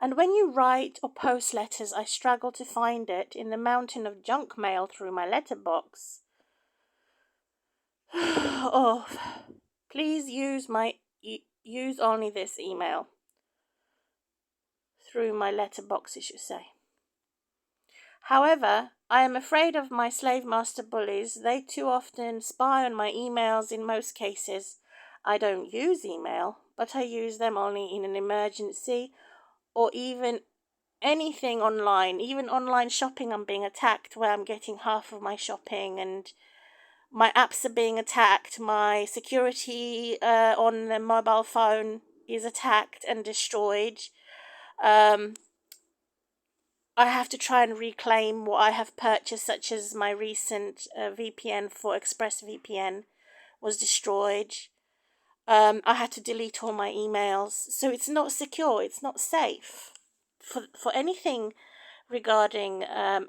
and when you write or post letters, I struggle to find it in the mountain of junk mail through my letterbox. Oh, please use only this email through my letterbox, it should say. However, I am afraid of my slave master bullies. They too often spy on my emails. In most cases, I don't use email, but I use them only in an emergency, or even anything online. Even online shopping, I'm being attacked, where I'm getting half of my shopping, and my apps are being attacked. My security on the mobile phone is attacked and destroyed. I have to try and reclaim what I have purchased, such as my recent VPN for ExpressVPN was destroyed. I had to delete all my emails. So it's not secure, it's not safe. For anything regarding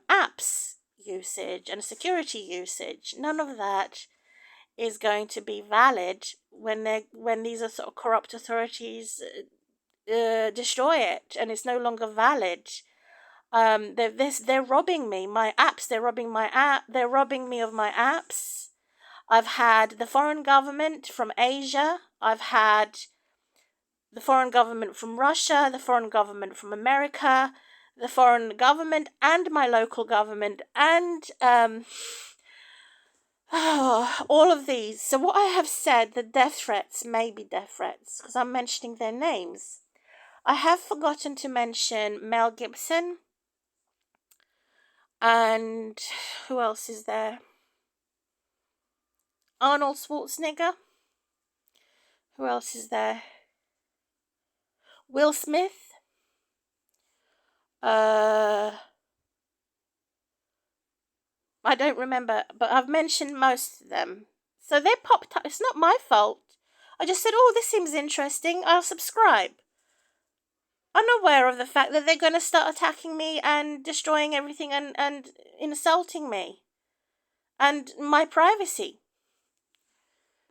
apps usage and security usage, none of that is going to be valid when these are sort of corrupt authorities destroy it, and it's no longer valid. They're robbing me. My apps. They're robbing my app. They're robbing me of my apps. I've had the foreign government from Asia. I've had the foreign government from Russia, the foreign government from America, the foreign government and my local government, and all of these. So what I have said, the death threats may be death threats because I'm mentioning their names. I have forgotten to mention Mel Gibson. And who else is there? Arnold Schwarzenegger. Who else is there? Will Smith. I don't remember, but I've mentioned most of them. So they popped up. It's not my fault. I just said, oh, this seems interesting. I'll subscribe. unaware of the fact that they're going to start attacking me and destroying everything and insulting me and my privacy.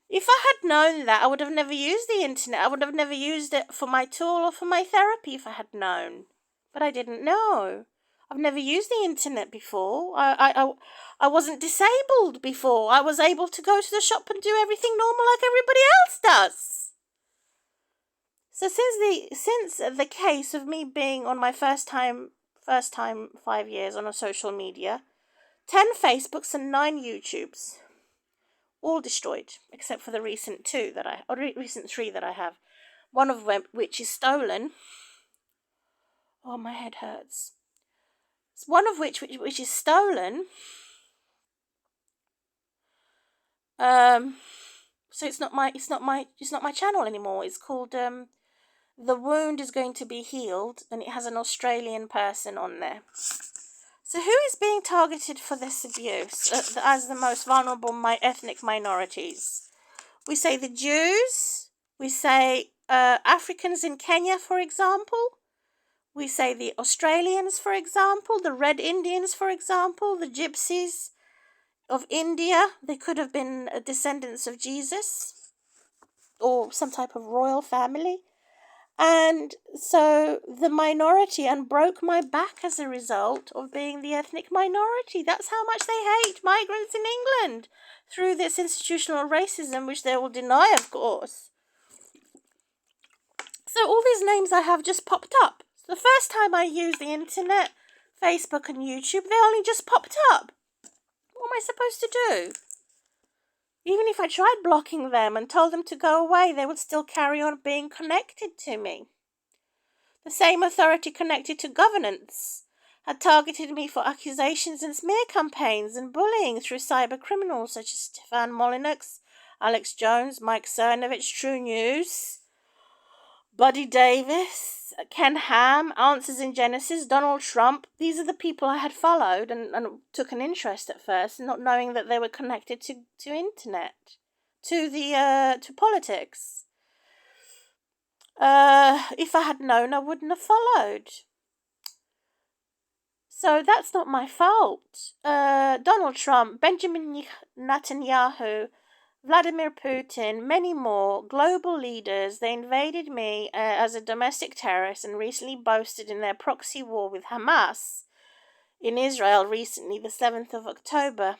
If I had known that, I would have never used the internet. I would have never used it for my tool or for my therapy if I had known. But I didn't know. I've never used the internet before. I wasn't disabled before. I was able to go to the shop and do everything normal like everybody else does. So since the case of me being on my first time 5 years on a social media, 10 Facebooks and 9 YouTubes, all destroyed except for the recent recent 3 that I have. One of which is stolen. Oh, my head hurts. One of which is stolen. So it's not my channel anymore. It's called The Wound is Going to Be Healed, and it has an Australian person on there. So who is being targeted for this abuse as the most vulnerable ethnic minorities? We say the Jews. We say Africans in Kenya, for example. We say the Australians, for example, the Red Indians, for example, the Gypsies of India. They could have been descendants of Jesus or some type of royal family. And so the minority, and broke my back as a result of being the ethnic minority. That's how much they hate migrants in England through this institutional racism, which they will deny, of course. So all these names I have just popped up. So the first time I used the internet, Facebook and YouTube, they only just popped up. What am I supposed to do? Even if I tried blocking them and told them to go away, they would still carry on being connected to me. The same authority connected to governance had targeted me for accusations and smear campaigns and bullying through cyber criminals such as Stefan Molyneux, Alex Jones, Mike Cernovich, True News, Buddy Davis, Ken Ham, Answers in Genesis, Donald Trump. These are the people I had followed and took an interest at first, not knowing that they were connected to internet, to politics. If I had known, I wouldn't have followed. So that's not my fault. Donald Trump, Benjamin Netanyahu, Vladimir Putin, many more global leaders, they invaded me as a domestic terrorist and recently boasted in their proxy war with Hamas in Israel recently, the 7th of October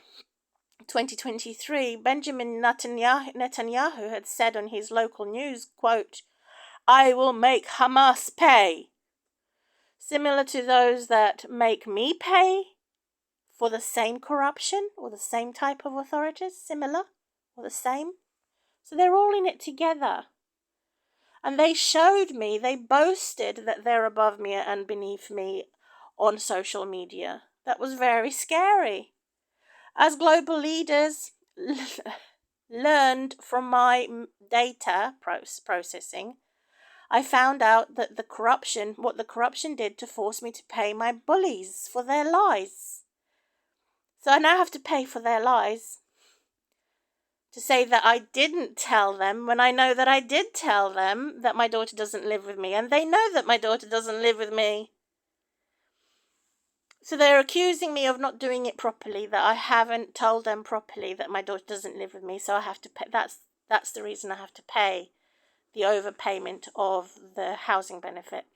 2023. Benjamin Netanyahu had said on his local news, quote, "I will make Hamas pay," similar to those that make me pay for the same corruption or the same type of authorities, similar or the same. So they're all in it together. And they boasted that they're above me and beneath me on social media. That was very scary. As global leaders learned from my data processing, I found out that what the corruption did to force me to pay my bullies for their lies. So I now have to pay for their lies. To say that I didn't tell them when I know that I did tell them that my daughter doesn't live with me, and they know that my daughter doesn't live with me. So they're accusing me of not doing it properly, that I haven't told them properly that my daughter doesn't live with me, so I have to pay. That's the reason I have to pay the overpayment of the housing benefit.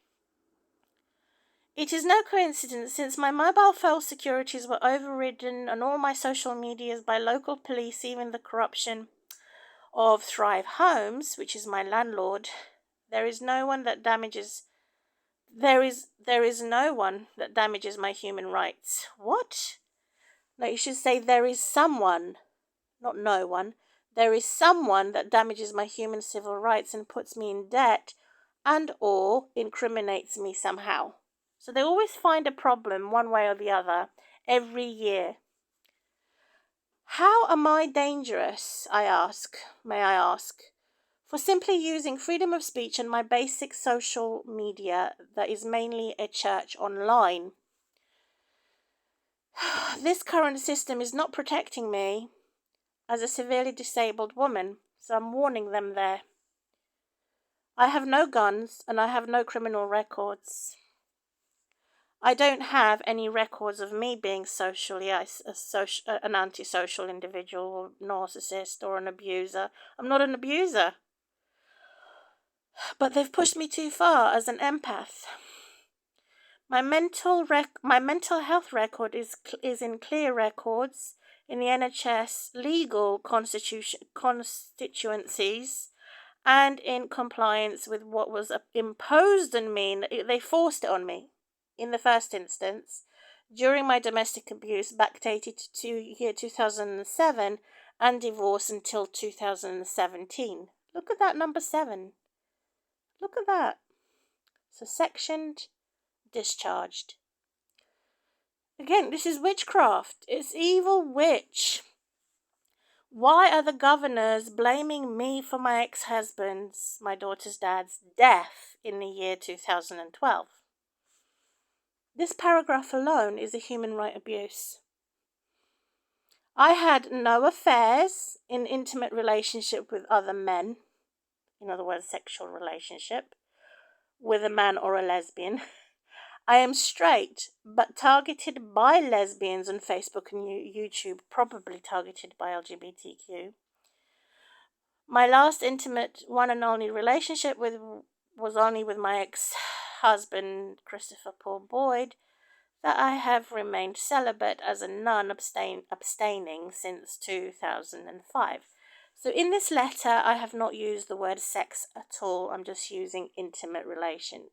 It is no coincidence, since my mobile phone securities were overridden on all my social medias by local police, even the corruption of Thrive Homes, which is my landlord, there is no one that damages my human rights. What? No, you should say there is someone, not no one. There is someone that damages my human civil rights and puts me in debt and or incriminates me somehow. So they always find a problem one way or the other every year. How am I dangerous, may I ask, for simply using freedom of speech and my basic social media that is mainly a church online? This current system is not protecting me as a severely disabled woman, so I'm warning them there. I have no guns and I have no criminal records. I don't have any records of me being socially an antisocial individual or narcissist or an abuser. I'm not an abuser. But they've pushed me too far as an empath. My mental health record is in clear records in the NHS legal constituencies and in compliance with what was imposed on me. They forced it on me in the first instance during my domestic abuse, backdated to year 2007, and divorce until 2017. Look at that number 7. Look at that. So sectioned, discharged. Again, this is witchcraft. It's evil witch. Why are the governors blaming me for my ex-husband's, my daughter's dad's, death in the year 2012? This paragraph alone is a human right abuse. I had no affairs in intimate relationship with other men, in other words, sexual relationship, with a man or a lesbian. I am straight, but targeted by lesbians on Facebook and YouTube, probably targeted by LGBTQ. My last intimate one and only relationship was only with my ex-husband, Christopher Paul Boyd, that I have remained celibate as a nun, abstaining since 2005. So in this letter, I have not used the word sex at all. I'm just using intimate relations.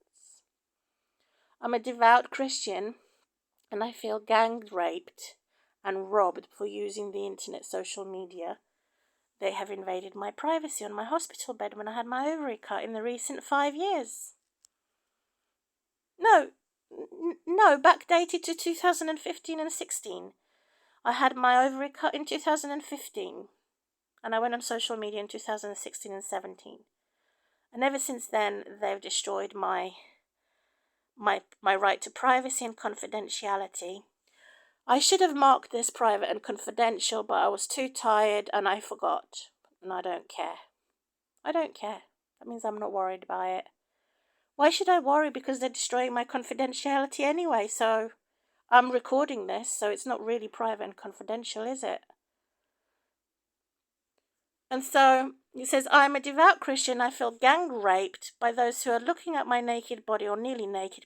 I'm a devout Christian, and I feel gang raped and robbed for using the internet social media. They have invaded my privacy on my hospital bed when I had my ovary cut in the recent 5 years. No, backdated to 2015 and 16. I had my ovary cut in 2015, and I went on social media in 2016 and 17. And ever since then, they've destroyed my right to privacy and confidentiality. I should have marked this private and confidential, but I was too tired and I forgot. And I don't care. I don't care. That means I'm not worried by it. Why should I worry? Because they're destroying my confidentiality anyway. So I'm recording this, so it's not really private and confidential, is it? And so it says, I'm a devout Christian. I feel gang raped by those who are looking at my naked body or nearly naked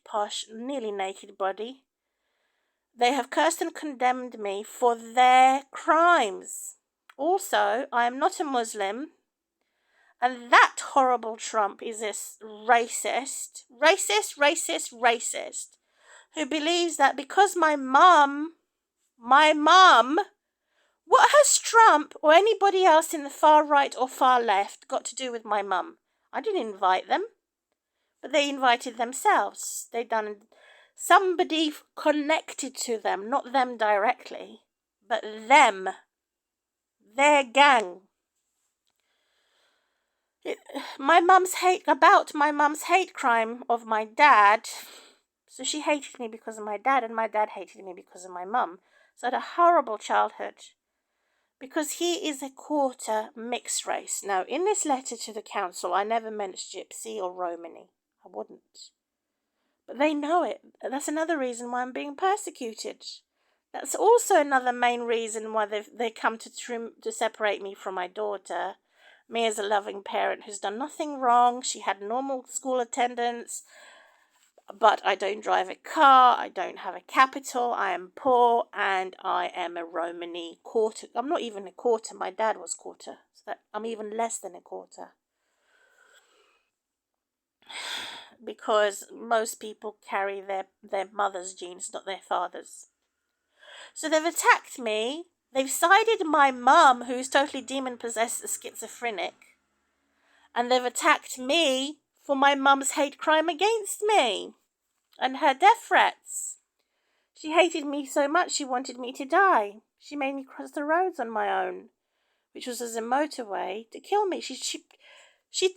body. They have cursed and condemned me for their crimes. Also, I am not a Muslim. And that horrible Trump is this racist, who believes that because my mum, what has Trump or anybody else in the far right or far left got to do with my mum? I didn't invite them, but they invited themselves. They done somebody connected to them, not them directly, but them, their gang. My mum's hate crime of my dad. So she hated me because of my dad, and my dad hated me because of my mum. So I had a horrible childhood. Because he is a quarter mixed race. Now, in this letter to the council, I never mentioned Gypsy or Romany. I wouldn't. But they know it. That's another reason why I'm being persecuted. That's also another main reason why they come to separate me from my daughter. Me as a loving parent who's done nothing wrong. She had normal school attendance. But I don't drive a car, I don't have a capital, I am poor, and I am a Romany quarter. I'm not even a quarter, my dad was quarter, so that I'm even less than a quarter. Because most people carry their mother's genes, not their father's. So they've attacked me, they've sided my mum, who's totally demon-possessed, schizophrenic, and they've attacked me for my mum's hate crime against me and her death threats. She hated me so much she wanted me to die. She made me cross the roads on my own, which was as a motorway, to kill me. She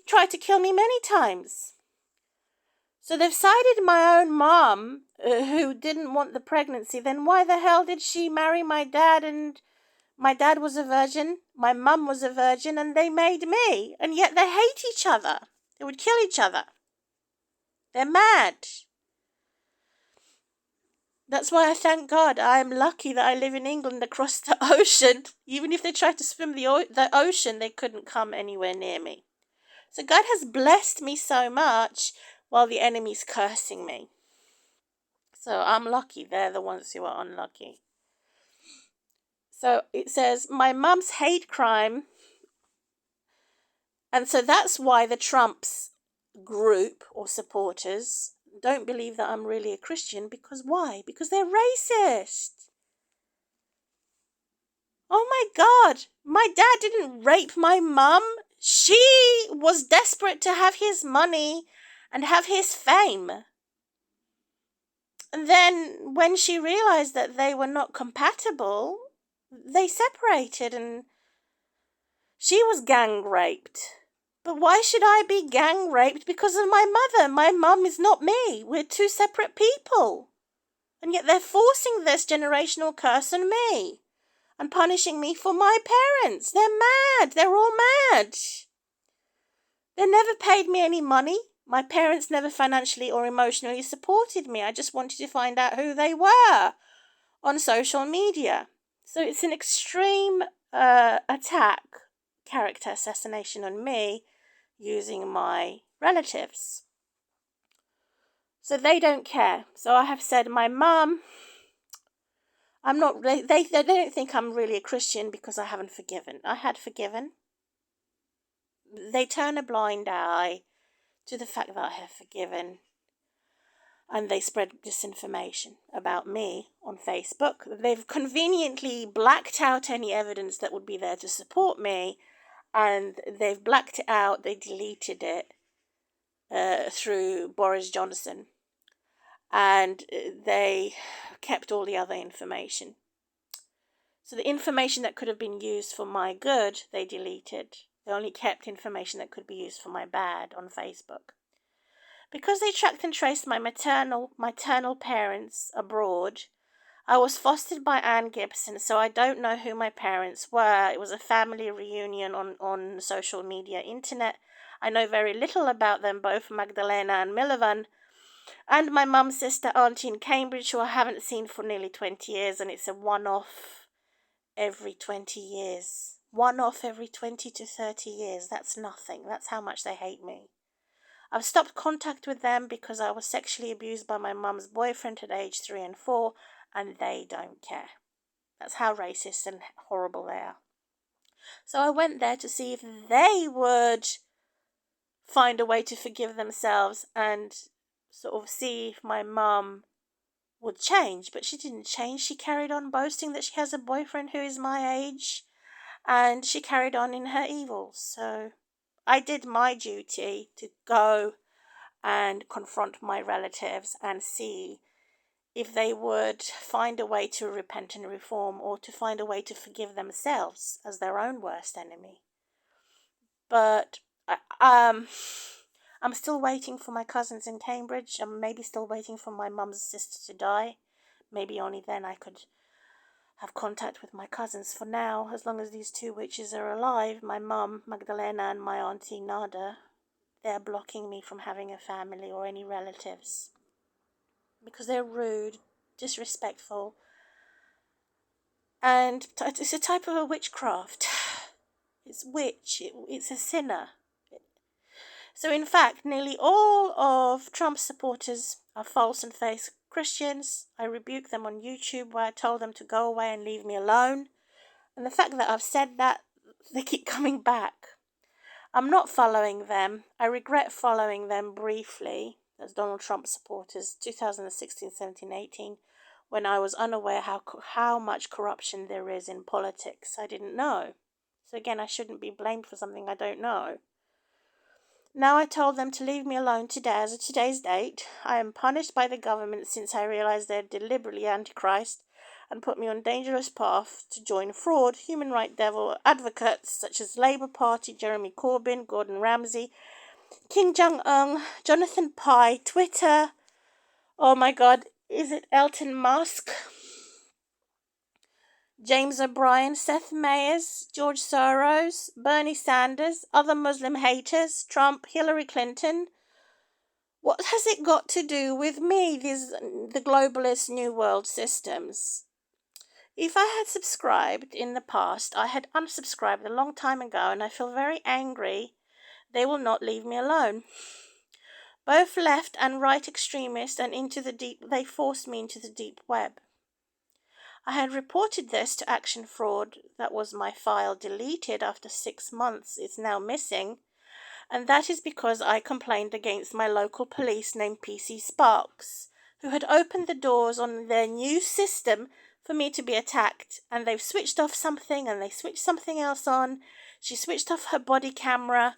tried to kill me many times. So they've sided my own mum, who didn't want the pregnancy. Then why the hell did she marry my dad? And my dad was a virgin, my mum was a virgin, and they made me. And yet they hate each other. They would kill each other. They're mad. That's why I thank God I am lucky that I live in England across the ocean. Even if they tried to swim the ocean, they couldn't come anywhere near me. So God has blessed me so much while the enemy's cursing me. So I'm lucky. They're the ones who are unlucky. So it says, my mum's hate crime. And so that's why the Trump's group or supporters don't believe that I'm really a Christian. Because why? Because they're racist. Oh my God, my dad didn't rape my mum. She was desperate to have his money and have his fame. And then when she realized that they were not compatible, they separated and she was gang raped. But why should I be gang raped because of my mother? My mum is not me. We're two separate people. And yet they're forcing this generational curse on me and punishing me for my parents. They're mad. They're all mad. They never paid me any money. My parents never financially or emotionally supported me. I just wanted to find out who they were on social media. So it's an extreme attack, character assassination on me using my relatives. So they don't care. So I have said, my mum, I'm not. They don't think I'm really a Christian because I haven't forgiven. I had forgiven. They turn a blind eye to the fact that I have forgiven, and they spread disinformation about me on Facebook. They've conveniently blacked out any evidence that would be there to support me, and they've blacked it out. They deleted it through Boris Johnson, and they kept all the other information. So the information that could have been used for my good, they deleted. They only kept information that could be used for my bad on Facebook. Because they tracked and traced my maternal parents abroad, I was fostered by Anne Gibson, so I don't know who my parents were. It was a family reunion on social media, internet. I know very little about them, both Magdalena and Milovan, and my mum's sister, auntie in Cambridge, who I haven't seen for nearly 20 years, and it's a one-off every 20 years. One-off every 20 to 30 years. That's nothing. That's how much they hate me. I've stopped contact with them because I was sexually abused by my mum's boyfriend at age 3 and 4, and they don't care. That's how racist and horrible they are. So I went there to see if they would find a way to forgive themselves and sort of see if my mum would change. But she didn't change. She carried on boasting that she has a boyfriend who is my age, and she carried on in her evils. So I did my duty to go and confront my relatives and see if they would find a way to repent and reform, or to find a way to forgive themselves as their own worst enemy. But I'm still waiting for my cousins in Cambridge. I'm maybe still waiting for my mum's sister to die. Maybe only then I could have contact with my cousins. For now, as long as these two witches are alive, my mum, Magdalena, and my auntie Nada, they're blocking me from having a family or any relatives. Because they're rude, disrespectful, and it's a type of a witchcraft. It's witch, it's a sinner. So in fact, nearly all of Trump's supporters are false and fake Christians. I rebuke them on YouTube where I told them to go away and leave me alone. And the fact that I've said that, they keep coming back. I'm not following them. I regret following them briefly as Donald Trump supporters, 2016, 17, 18, when I was unaware how much corruption there is in politics. I didn't know. So again, I shouldn't be blamed for something I don't know. Now I told them to leave me alone today as of today's date. I am punished by the government since I realised they're deliberately antichrist and put me on a dangerous path to join fraud, human rights devil advocates such as Labour Party, Jeremy Corbyn, Gordon Ramsay, Kim Jong-un, Jonathan Pye, Twitter, oh my God, is it Elon Musk? James O'Brien, Seth Meyers, George Soros, Bernie Sanders, other Muslim haters, Trump, Hillary Clinton. What has it got to do with me, the globalist New World systems? If I had subscribed in the past, I had unsubscribed a long time ago, and I feel very angry. They will not leave me alone. Both left and right extremists and they forced me into the deep web. I had reported this to Action Fraud. That was my file deleted after 6 months. It's now missing. And that is because I complained against my local police named PC Sparks, who had opened the doors on their new system for me to be attacked. And they've switched off something and they switched something else on. She switched off her body camera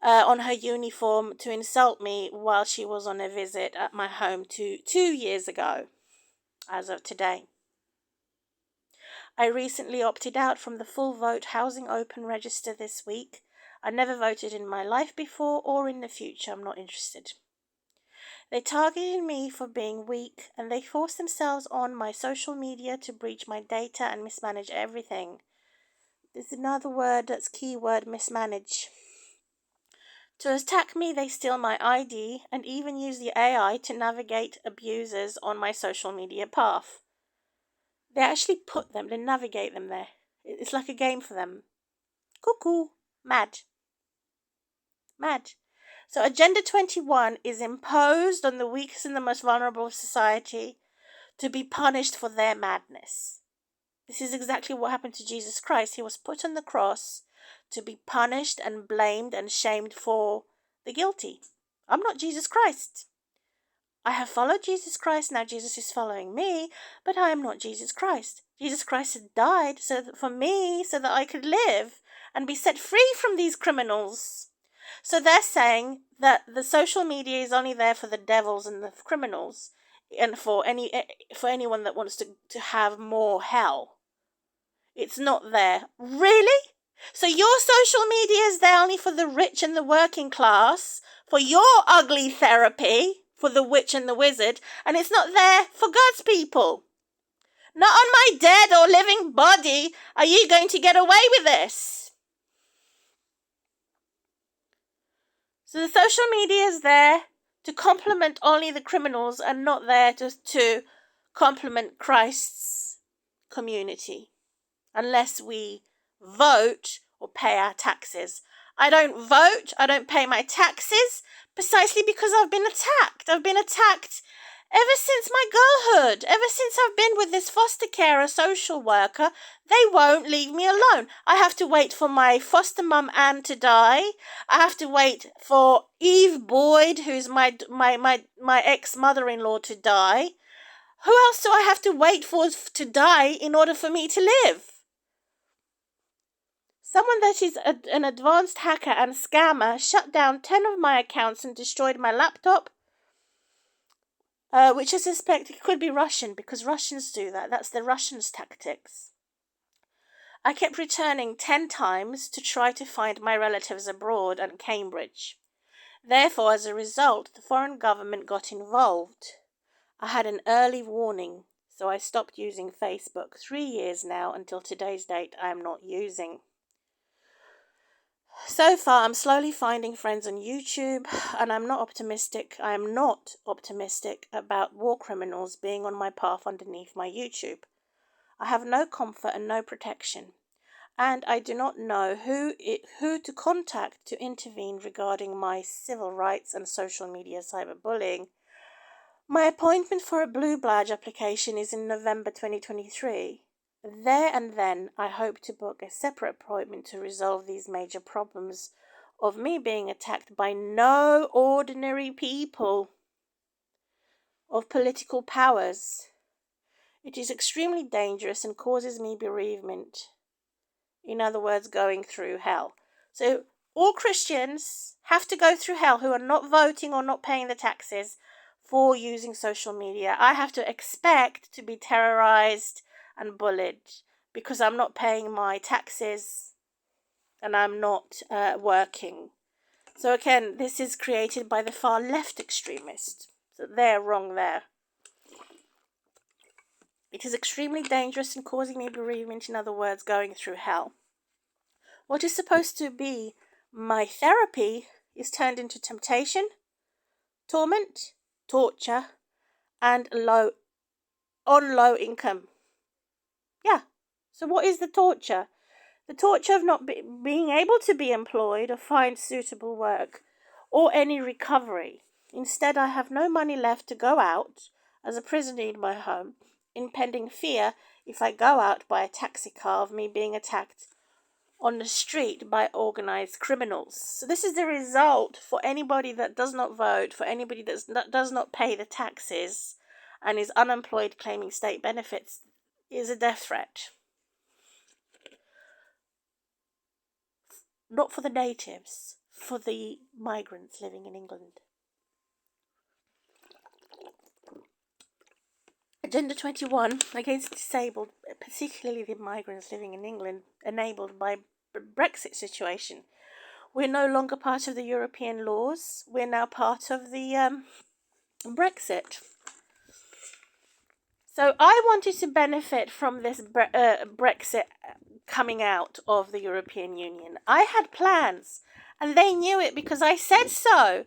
on her uniform to insult me while she was on a visit at my home 2 years ago, as of today. I recently opted out from the full vote Housing Open register this week. I never voted in my life before or in the future. I'm not interested. They targeted me for being weak, and they forced themselves on my social media to breach my data and mismanage everything. There's another word that's keyword, mismanage. To attack me, they steal my ID and even use the AI to navigate abusers on my social media path. They actually they navigate them there. It's like a game for them. Cuckoo. Mad. So Agenda 21 is imposed on the weakest and the most vulnerable of society to be punished for their madness. This is exactly what happened to Jesus Christ. He was put on the cross to be punished and blamed and shamed for the guilty. I'm not Jesus Christ. I have followed Jesus Christ, now Jesus is following me, but I am not Jesus Christ. Jesus Christ had died for me so that I could live and be set free from these criminals. So they're saying that the social media is only there for the devils and the criminals and for anyone that wants to have more hell. It's not there. Really? So your social media is there only for the rich and the working class, for your ugly therapy, for the witch and the wizard, and it's not there for God's people. Not on my dead or living body are you going to get away with this. So the social media is there to compliment only the criminals and not there to compliment Christ's community. Unless we vote or pay our taxes. I don't vote, I don't pay my taxes, precisely because I've been attacked. I've been attacked ever since my girlhood, ever since I've been with this foster carer social worker. They won't leave me alone. I have to wait for my foster mum Anne to die. I have to wait for Eve Boyd, who's my ex-mother-in-law, to die. Who else do I have to wait for to die in order for me to live? Someone that is an advanced hacker and scammer shut down 10 of my accounts and destroyed my laptop, which I suspect it could be Russian, because Russians do that. That's the Russians' tactics. I kept returning 10 times to try to find my relatives abroad and Cambridge. Therefore, as a result, the foreign government got involved. I had an early warning, so I stopped using Facebook. 3 years now, until today's date, I am not using. So far, I'm slowly finding friends on YouTube, and I'm not optimistic. I am not optimistic about war criminals being on my path underneath my YouTube. I have no comfort and no protection, and I do not know who to contact to intervene regarding my civil rights and social media cyberbullying. My appointment for a Blue Badge application is in November 2023. There and then, I hope to book a separate appointment to resolve these major problems of me being attacked by no ordinary people of political powers. It is extremely dangerous and causes me bereavement. In other words, going through hell. So all Christians have to go through hell who are not voting or not paying the taxes for using social media. I have to expect to be terrorized and bullied because I'm not paying my taxes and I'm not working. So again, this is created by the far left extremists. So they're wrong there. It is extremely dangerous and causing me bereavement, in other words, going through hell. What is supposed to be my therapy is turned into temptation, torment, torture, and low income. Yeah. So what is the torture? The torture of not being able to be employed or find suitable work or any recovery. Instead, I have no money left to go out as a prisoner in my home, impending fear if I go out by a taxi car of me being attacked on the street by organized criminals. So this is the result for anybody that does not vote, for anybody that does not pay the taxes and is unemployed claiming state benefits, is a death threat. Not for the natives, for the migrants living in England. Agenda 21 against the disabled, particularly the migrants living in England, enabled by Brexit situation. We're no longer part of the European laws. We're now part of the Brexit. So I wanted to benefit from this Brexit coming out of the European Union. I had plans, and they knew it because I said so.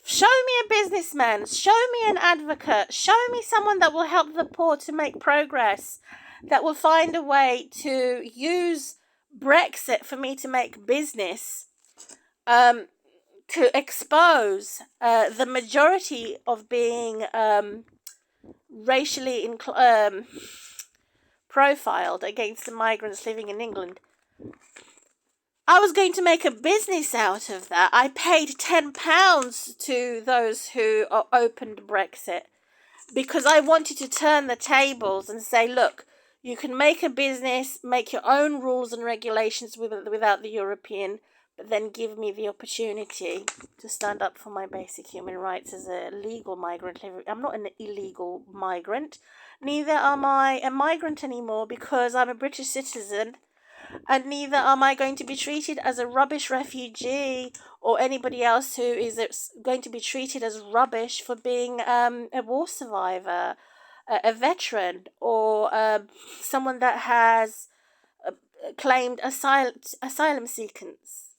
Show me a businessman, show me an advocate, show me someone that will help the poor to make progress, that will find a way to use Brexit for me to make business, to expose the majority of being racially profiled against the migrants living in England. I was going to make a business out of that. I paid £10 to those who opened Brexit because I wanted to turn the tables and say, look, you can make a business, make your own rules and regulations without the European, but then give me the opportunity to stand up for my basic human rights as a legal migrant. I'm not an illegal migrant. Neither am I a migrant anymore because I'm a British citizen. And neither am I going to be treated as a rubbish refugee or anybody else who is going to be treated as rubbish for being a war survivor, a veteran, or someone that has claimed asylum seekings.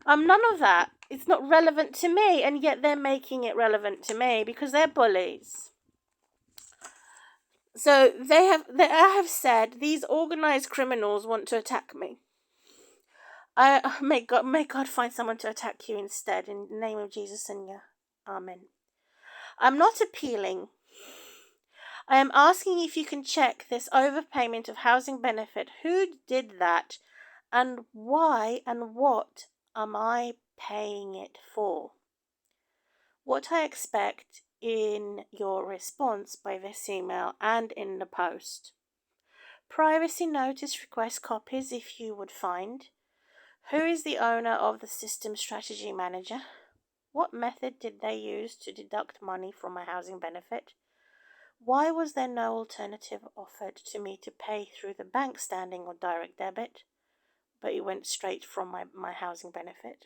None of that. It's not relevant to me, and yet they're making it relevant to me because they're bullies. So I have said these organized criminals want to attack me. May God find someone to attack you instead, in the name of Jesus and yeah, Amen. I'm not appealing. I am asking if you can check this overpayment of housing benefit. Who did that, and why, and what am I paying it for? What I expect in your response by this email and in the post. Privacy notice request copies if you would find. Who is the owner of the system strategy manager? What method did they use to deduct money from my housing benefit? Why was there no alternative offered to me to pay through the bank standing or direct debit, but it went straight from my housing benefit?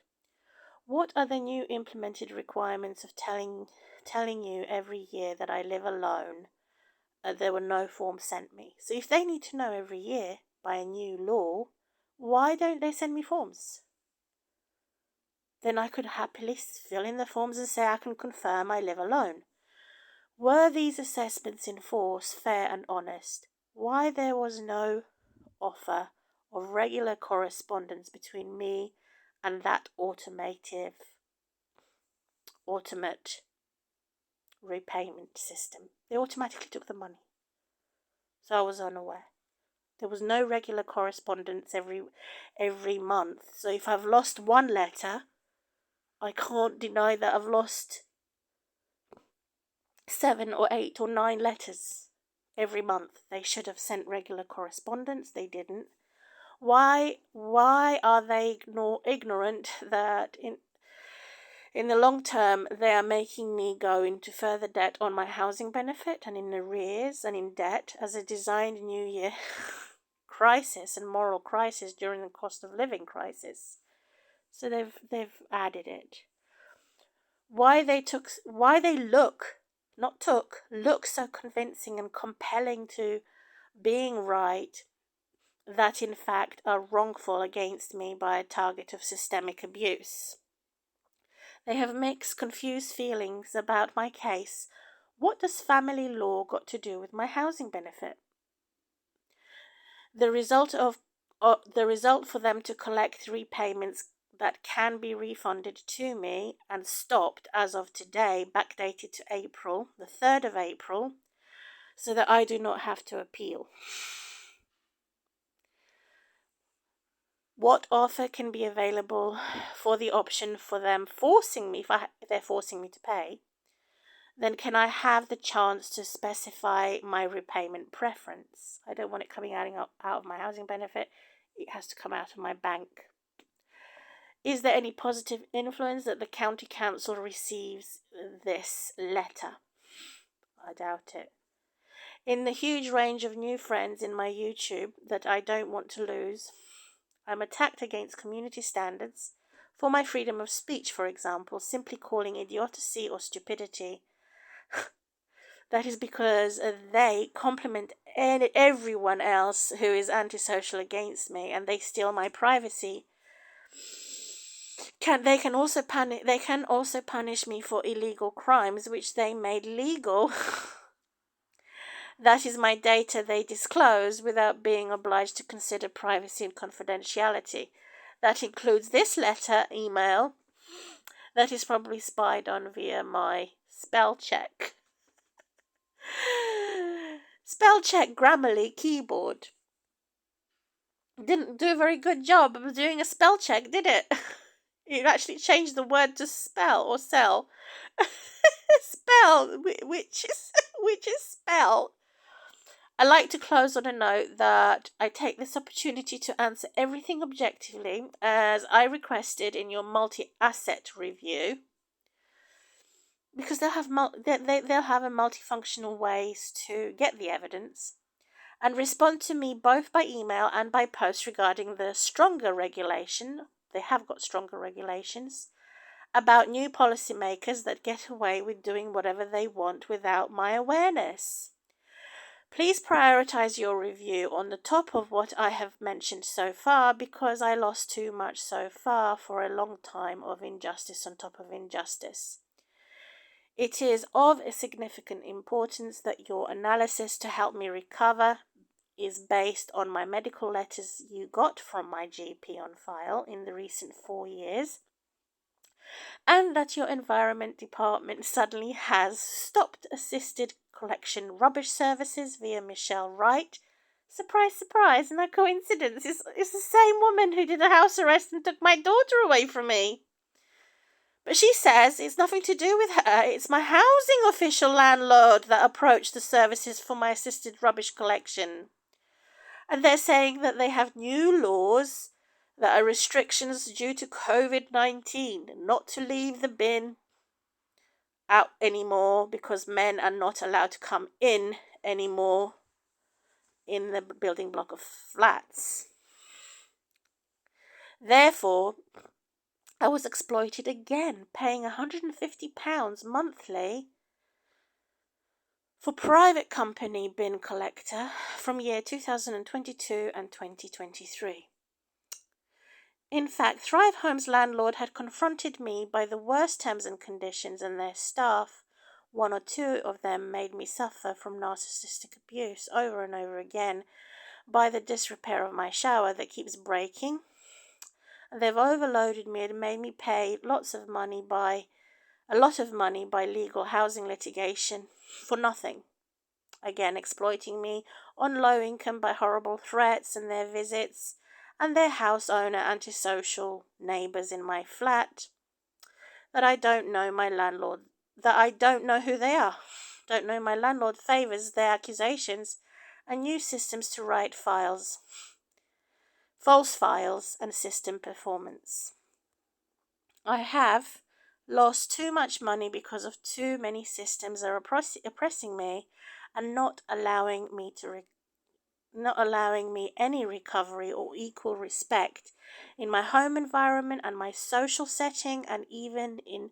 What are the new implemented requirements of telling you every year that I live alone? There were no forms sent me. So if they need to know every year by a new law, why don't they send me forms? Then I could happily fill in the forms and say I can confirm I live alone. Were these assessments in force fair and honest? Why there was no offer of regular correspondence between me and that automated repayment system? They automatically took the money. So I was unaware. There was no regular correspondence every month. So if I've lost one letter, I can't deny that I've lost 7 or 8 or 9 letters every month. They should have sent regular correspondence. They didn't. Why are they ignorant that in the long term they are making me go into further debt on my housing benefit and in arrears and in debt as a designed New Year crisis and moral crisis during the cost of living crisis? So they've added it. Why they look look so convincing and compelling to being right that in fact are wrongful against me by a target of systemic abuse. They have mixed, confused feelings about my case. What does family law got to do with my housing benefit? The result for them to collect repayments that can be refunded to me and stopped as of today, backdated to April, the 3rd of April, so that I do not have to appeal. What offer can be available for the option for them forcing me, if they're forcing me to pay, then can I have the chance to specify my repayment preference? I don't want it coming out of my housing benefit. It has to come out of my bank. Is there any positive influence that the county council receives this letter? I doubt it. In the huge range of new friends in my YouTube that I don't want to lose, I'm attacked against community standards for my freedom of speech, for example, simply calling idiocy or stupidity. That is because they compliment everyone else who is antisocial against me, and they steal my privacy. They can also punish me for illegal crimes which they made legal. That is my data they disclose without being obliged to consider privacy and confidentiality. That includes this email that is probably spied on via my spell check Grammarly keyboard. Didn't do a very good job of doing a spell check, did it? It actually changed the word to spell or sell. Spell, which is spell. I like to close on a note that I take this opportunity to answer everything objectively as I requested in your multi-asset review, because they'll have a multifunctional ways to get the evidence, and respond to me both by email and by post regarding the stronger regulation. They have got stronger regulations about new policymakers that get away with doing whatever they want without my awareness. Please prioritize your review on the top of what I have mentioned so far, because I lost too much so far for a long time of injustice on top of injustice. It is of a significant importance that your analysis to help me recover is based on my medical letters you got from my GP on file in the recent 4 years, and that your environment department suddenly has stopped assisted collection rubbish services via Michelle Wright. Surprise, surprise, no coincidence. It's the same woman who did a house arrest and took my daughter away from me. But she says it's nothing to do with her. It's my housing official landlord that approached the services for my assisted rubbish collection. And they're saying that they have new laws that are restrictions due to COVID-19, not to leave the bin out anymore because men are not allowed to come in anymore in the building block of flats. Therefore, I was exploited again, paying £150 monthly for private company bin collector from year 2022 and 2023. In fact, Thrive Home's landlord had confronted me by the worst terms and conditions, and their staff, 1 or 2 of them, made me suffer from narcissistic abuse over and over again by the disrepair of my shower that keeps breaking. They've overloaded me and made me pay a lot of money by legal housing litigation for nothing. Again, exploiting me on low income by horrible threats and their visits, and their house owner antisocial neighbours in my flat that I don't know who they are. Don't know my landlord favours their accusations and use systems to write false files and system performance. I have lost too much money because of too many systems are oppressing me and not allowing me any recovery or equal respect in my home environment and my social setting, and even in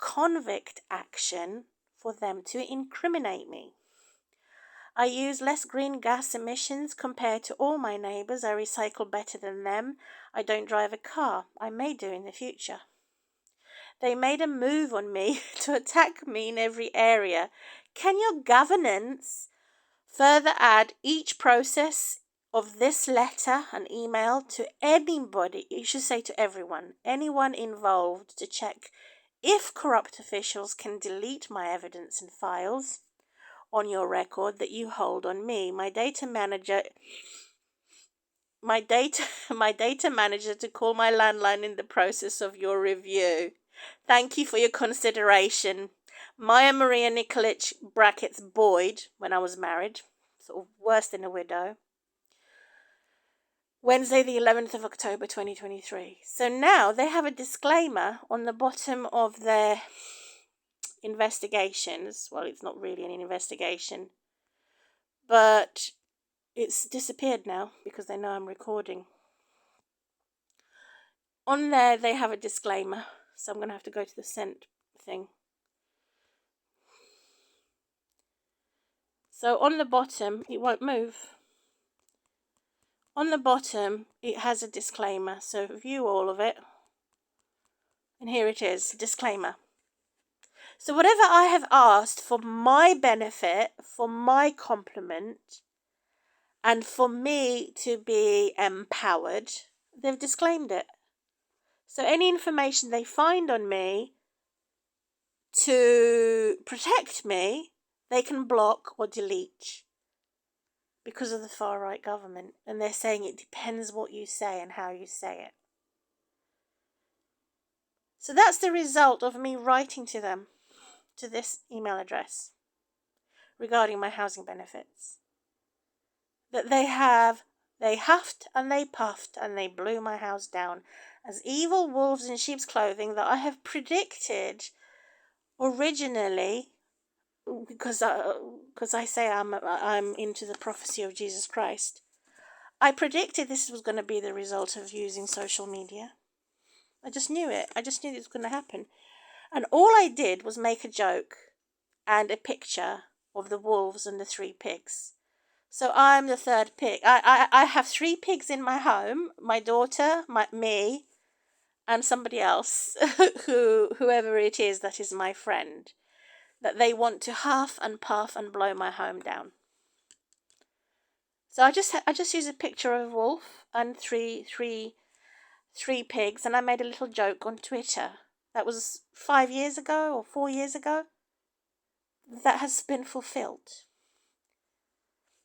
convict action for them to incriminate me. I use less green gas emissions compared to all my neighbours. I recycle better than them. I don't drive a car. I may do in the future. They made a move on me to attack me in every area. Can your governance further add each process of this letter and email to anybody, you should say to everyone, anyone involved, to check if corrupt officials can delete my evidence and files on your record that you hold on me. My data manager to call my landline in the process of your review. Thank you for your consideration. Maya Maria Nikolic brackets Boyd, when I was married, sort of worse than a widow. Wednesday the 11th of October 2023. So now they have a disclaimer on the bottom of their investigations. Well, it's not really an investigation, but it's disappeared now because they know I'm recording. On there they have a disclaimer, so I'm going to have to go to the sent thing. So on the bottom, it won't move. On the bottom, it has a disclaimer, so view all of it. And here it is, disclaimer. So whatever I have asked for my benefit, for my compliment, and for me to be empowered, they've disclaimed it. So any information they find on me to protect me, they can block or delete because of the far-right government. And they're saying it depends what you say and how you say it. So that's the result of me writing to them, to this email address, regarding my housing benefits. That they huffed and they puffed and they blew my house down as evil wolves in sheep's clothing that I have predicted originally, because I say I'm into the prophecy of Jesus Christ. I predicted this was going to be the result of using social media. I just knew it. I just knew it was going to happen. And all I did was make a joke and a picture of the wolves and the 3 pigs. So I'm the 3rd pig. I have 3 pigs in my home, my daughter, me, and somebody else, whoever it is that is my friend, that they want to huff and puff and blow my home down. So I just use a picture of a wolf and three pigs, and I made a little joke on Twitter. That was 5 years ago or 4 years ago. That has been fulfilled.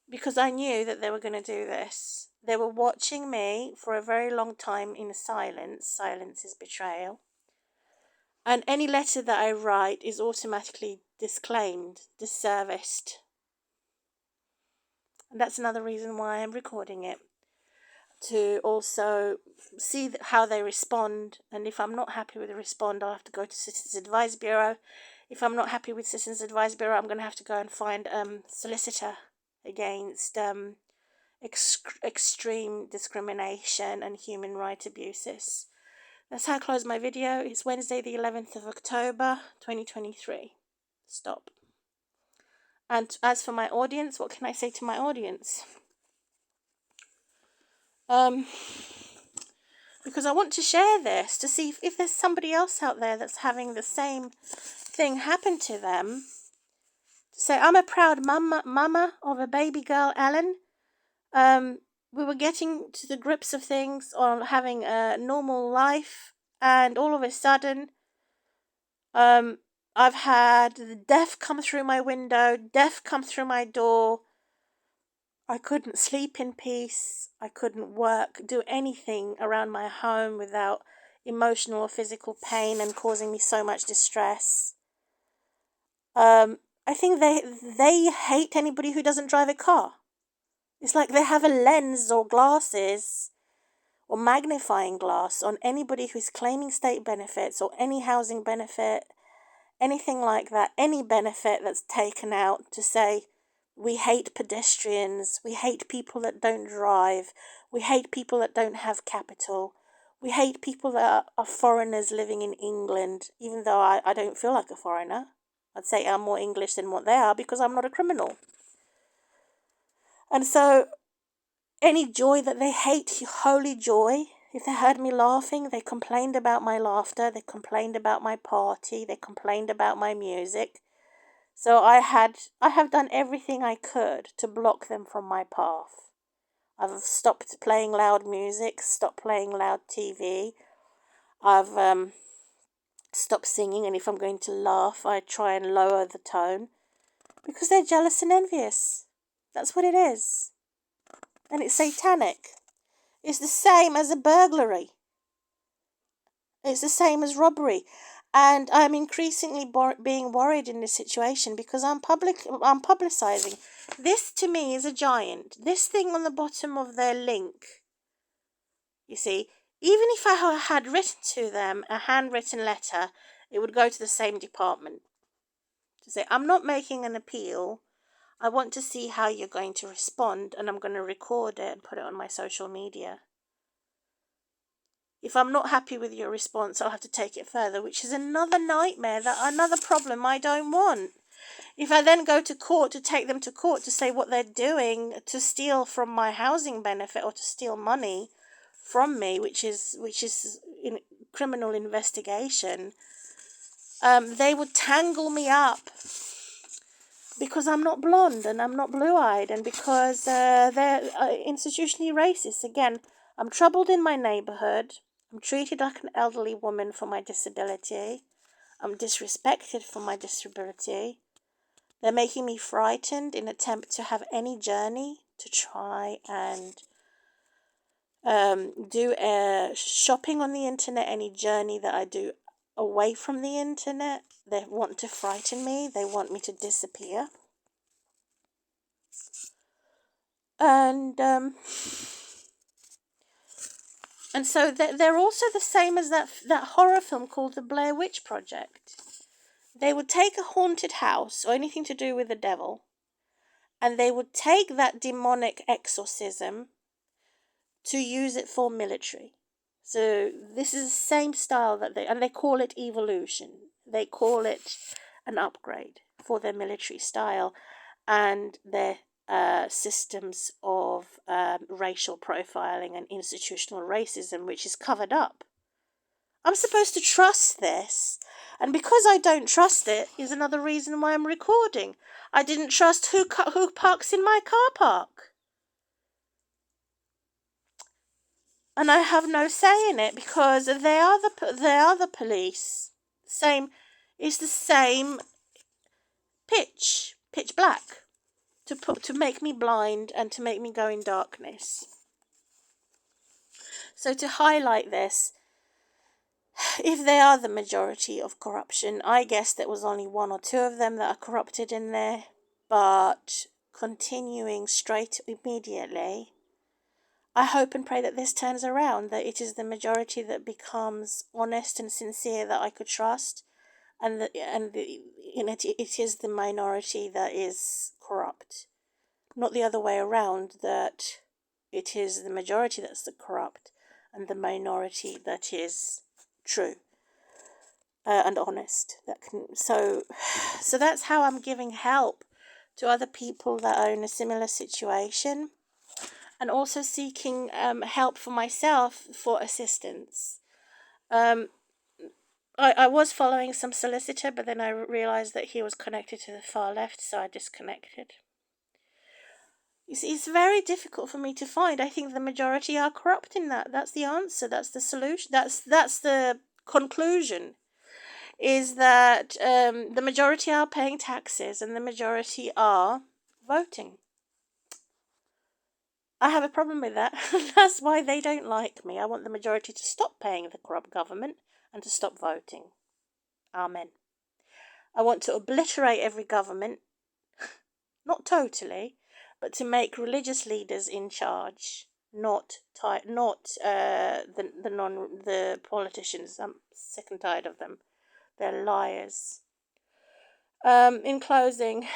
Because I knew that they were going to do this. They were watching me for a very long time in silence. Silence is betrayal. And any letter that I write is automatically disclaimed, disserviced. And that's another reason why I'm recording it. To also see how they respond. And if I'm not happy with the respond, I'll have to go to Citizens Advice Bureau. If I'm not happy with Citizens Advice Bureau, I'm going to have to go and find solicitor against extreme discrimination and human rights abuses. That's how I close my video. It's Wednesday the 11th of October 2023. Stop. And as for my audience, what can I say to my audience? Because I want to share this to see if there's somebody else out there that's having the same thing happen to them. So I'm a proud mama of a baby girl, Ellen. We were getting to the grips of things, on having a normal life, and all of a sudden, I've had the death come through my window, death come through my door. I couldn't sleep in peace. I couldn't work, do anything around my home without emotional or physical pain and causing me so much distress. I think they hate anybody who doesn't drive a car. It's like they have a lens or glasses or magnifying glass on anybody who's claiming state benefits or any housing benefit, anything like that, any benefit that's taken out, to say, we hate pedestrians, we hate people that don't drive, we hate people that don't have capital, We hate people that are foreigners living in England, even though I don't feel like a foreigner. I'd say I'm more English than what they are because I'm not a criminal. And so any joy that they hate, holy joy. If they heard me laughing, they complained about my laughter, they complained about my party, they complained about my music. So I have done everything I could to block them from my path. I've stopped playing loud music, stopped playing loud TV. I've stopped singing, and if I'm going to laugh, I try and lower the tone because they're jealous and envious. That's what it is. And it's satanic. It's the same as a burglary. It's the same as robbery. And I'm increasingly being worried in this situation because I'm publicizing. This to me is a giant. This thing on the bottom of their link, you see, even if I had written to them a handwritten letter, it would go to the same department to say, I'm not making an appeal. I want to see how you're going to respond, and I'm going to record it and put it on my social media. If I'm not happy with your response, I'll have to take it further, which is another nightmare, another problem I don't want. If I then go to court to take them to court to say what they're doing to steal from my housing benefit or to steal money from me, which is in criminal investigation, they would tangle me up because I'm not blonde and I'm not blue-eyed, and because they're institutionally racist. Again, I'm troubled in my neighborhood. I'm treated like an elderly woman for my disability. I'm disrespected for my disability. They're making me frightened in attempt to have any journey to try and do shopping on the internet, any journey that I do away from the internet. They want to frighten me. They want me to disappear. And so they're also the same as that horror film called The Blair Witch Project. They would take a haunted house or anything to do with the devil, and they would take that demonic exorcism to use it for military. So this is the same style that they call it evolution. They call it an upgrade for their military style and their systems of racial profiling and institutional racism, which is covered up. I'm supposed to trust this, and because I don't trust it is another reason why I'm recording. I didn't trust who parks in my car park, and I have no say in it because they are the police. It's the same pitch black. To make me blind and to make me go in darkness. So to highlight this, if they are the majority of corruption, I guess there was only one or two of them that are corrupted in there, but continuing straight immediately, I hope and pray that this turns around, that it is the majority that becomes honest and sincere that I could trust, and it is the minority that is corrupt. Not the other way around, that it is the majority that's the corrupt and the minority that is true and honest. So that's how I'm giving help to other people that are in a similar situation, and also seeking help for myself for assistance. I was following some solicitor, but then I realised that he was connected to the far left, so I disconnected. You see, it's very difficult for me to find. I think the majority are corrupt in that. That's the answer. That's the solution. That's the conclusion, is that the majority are paying taxes and the majority are voting. I have a problem with that. That's why they don't like me. I want the majority to stop paying the corrupt government and to stop voting. Amen. I want to obliterate every government, not totally, but to make religious leaders in charge, not the politicians. I'm sick and tired of them. They're liars. In closing,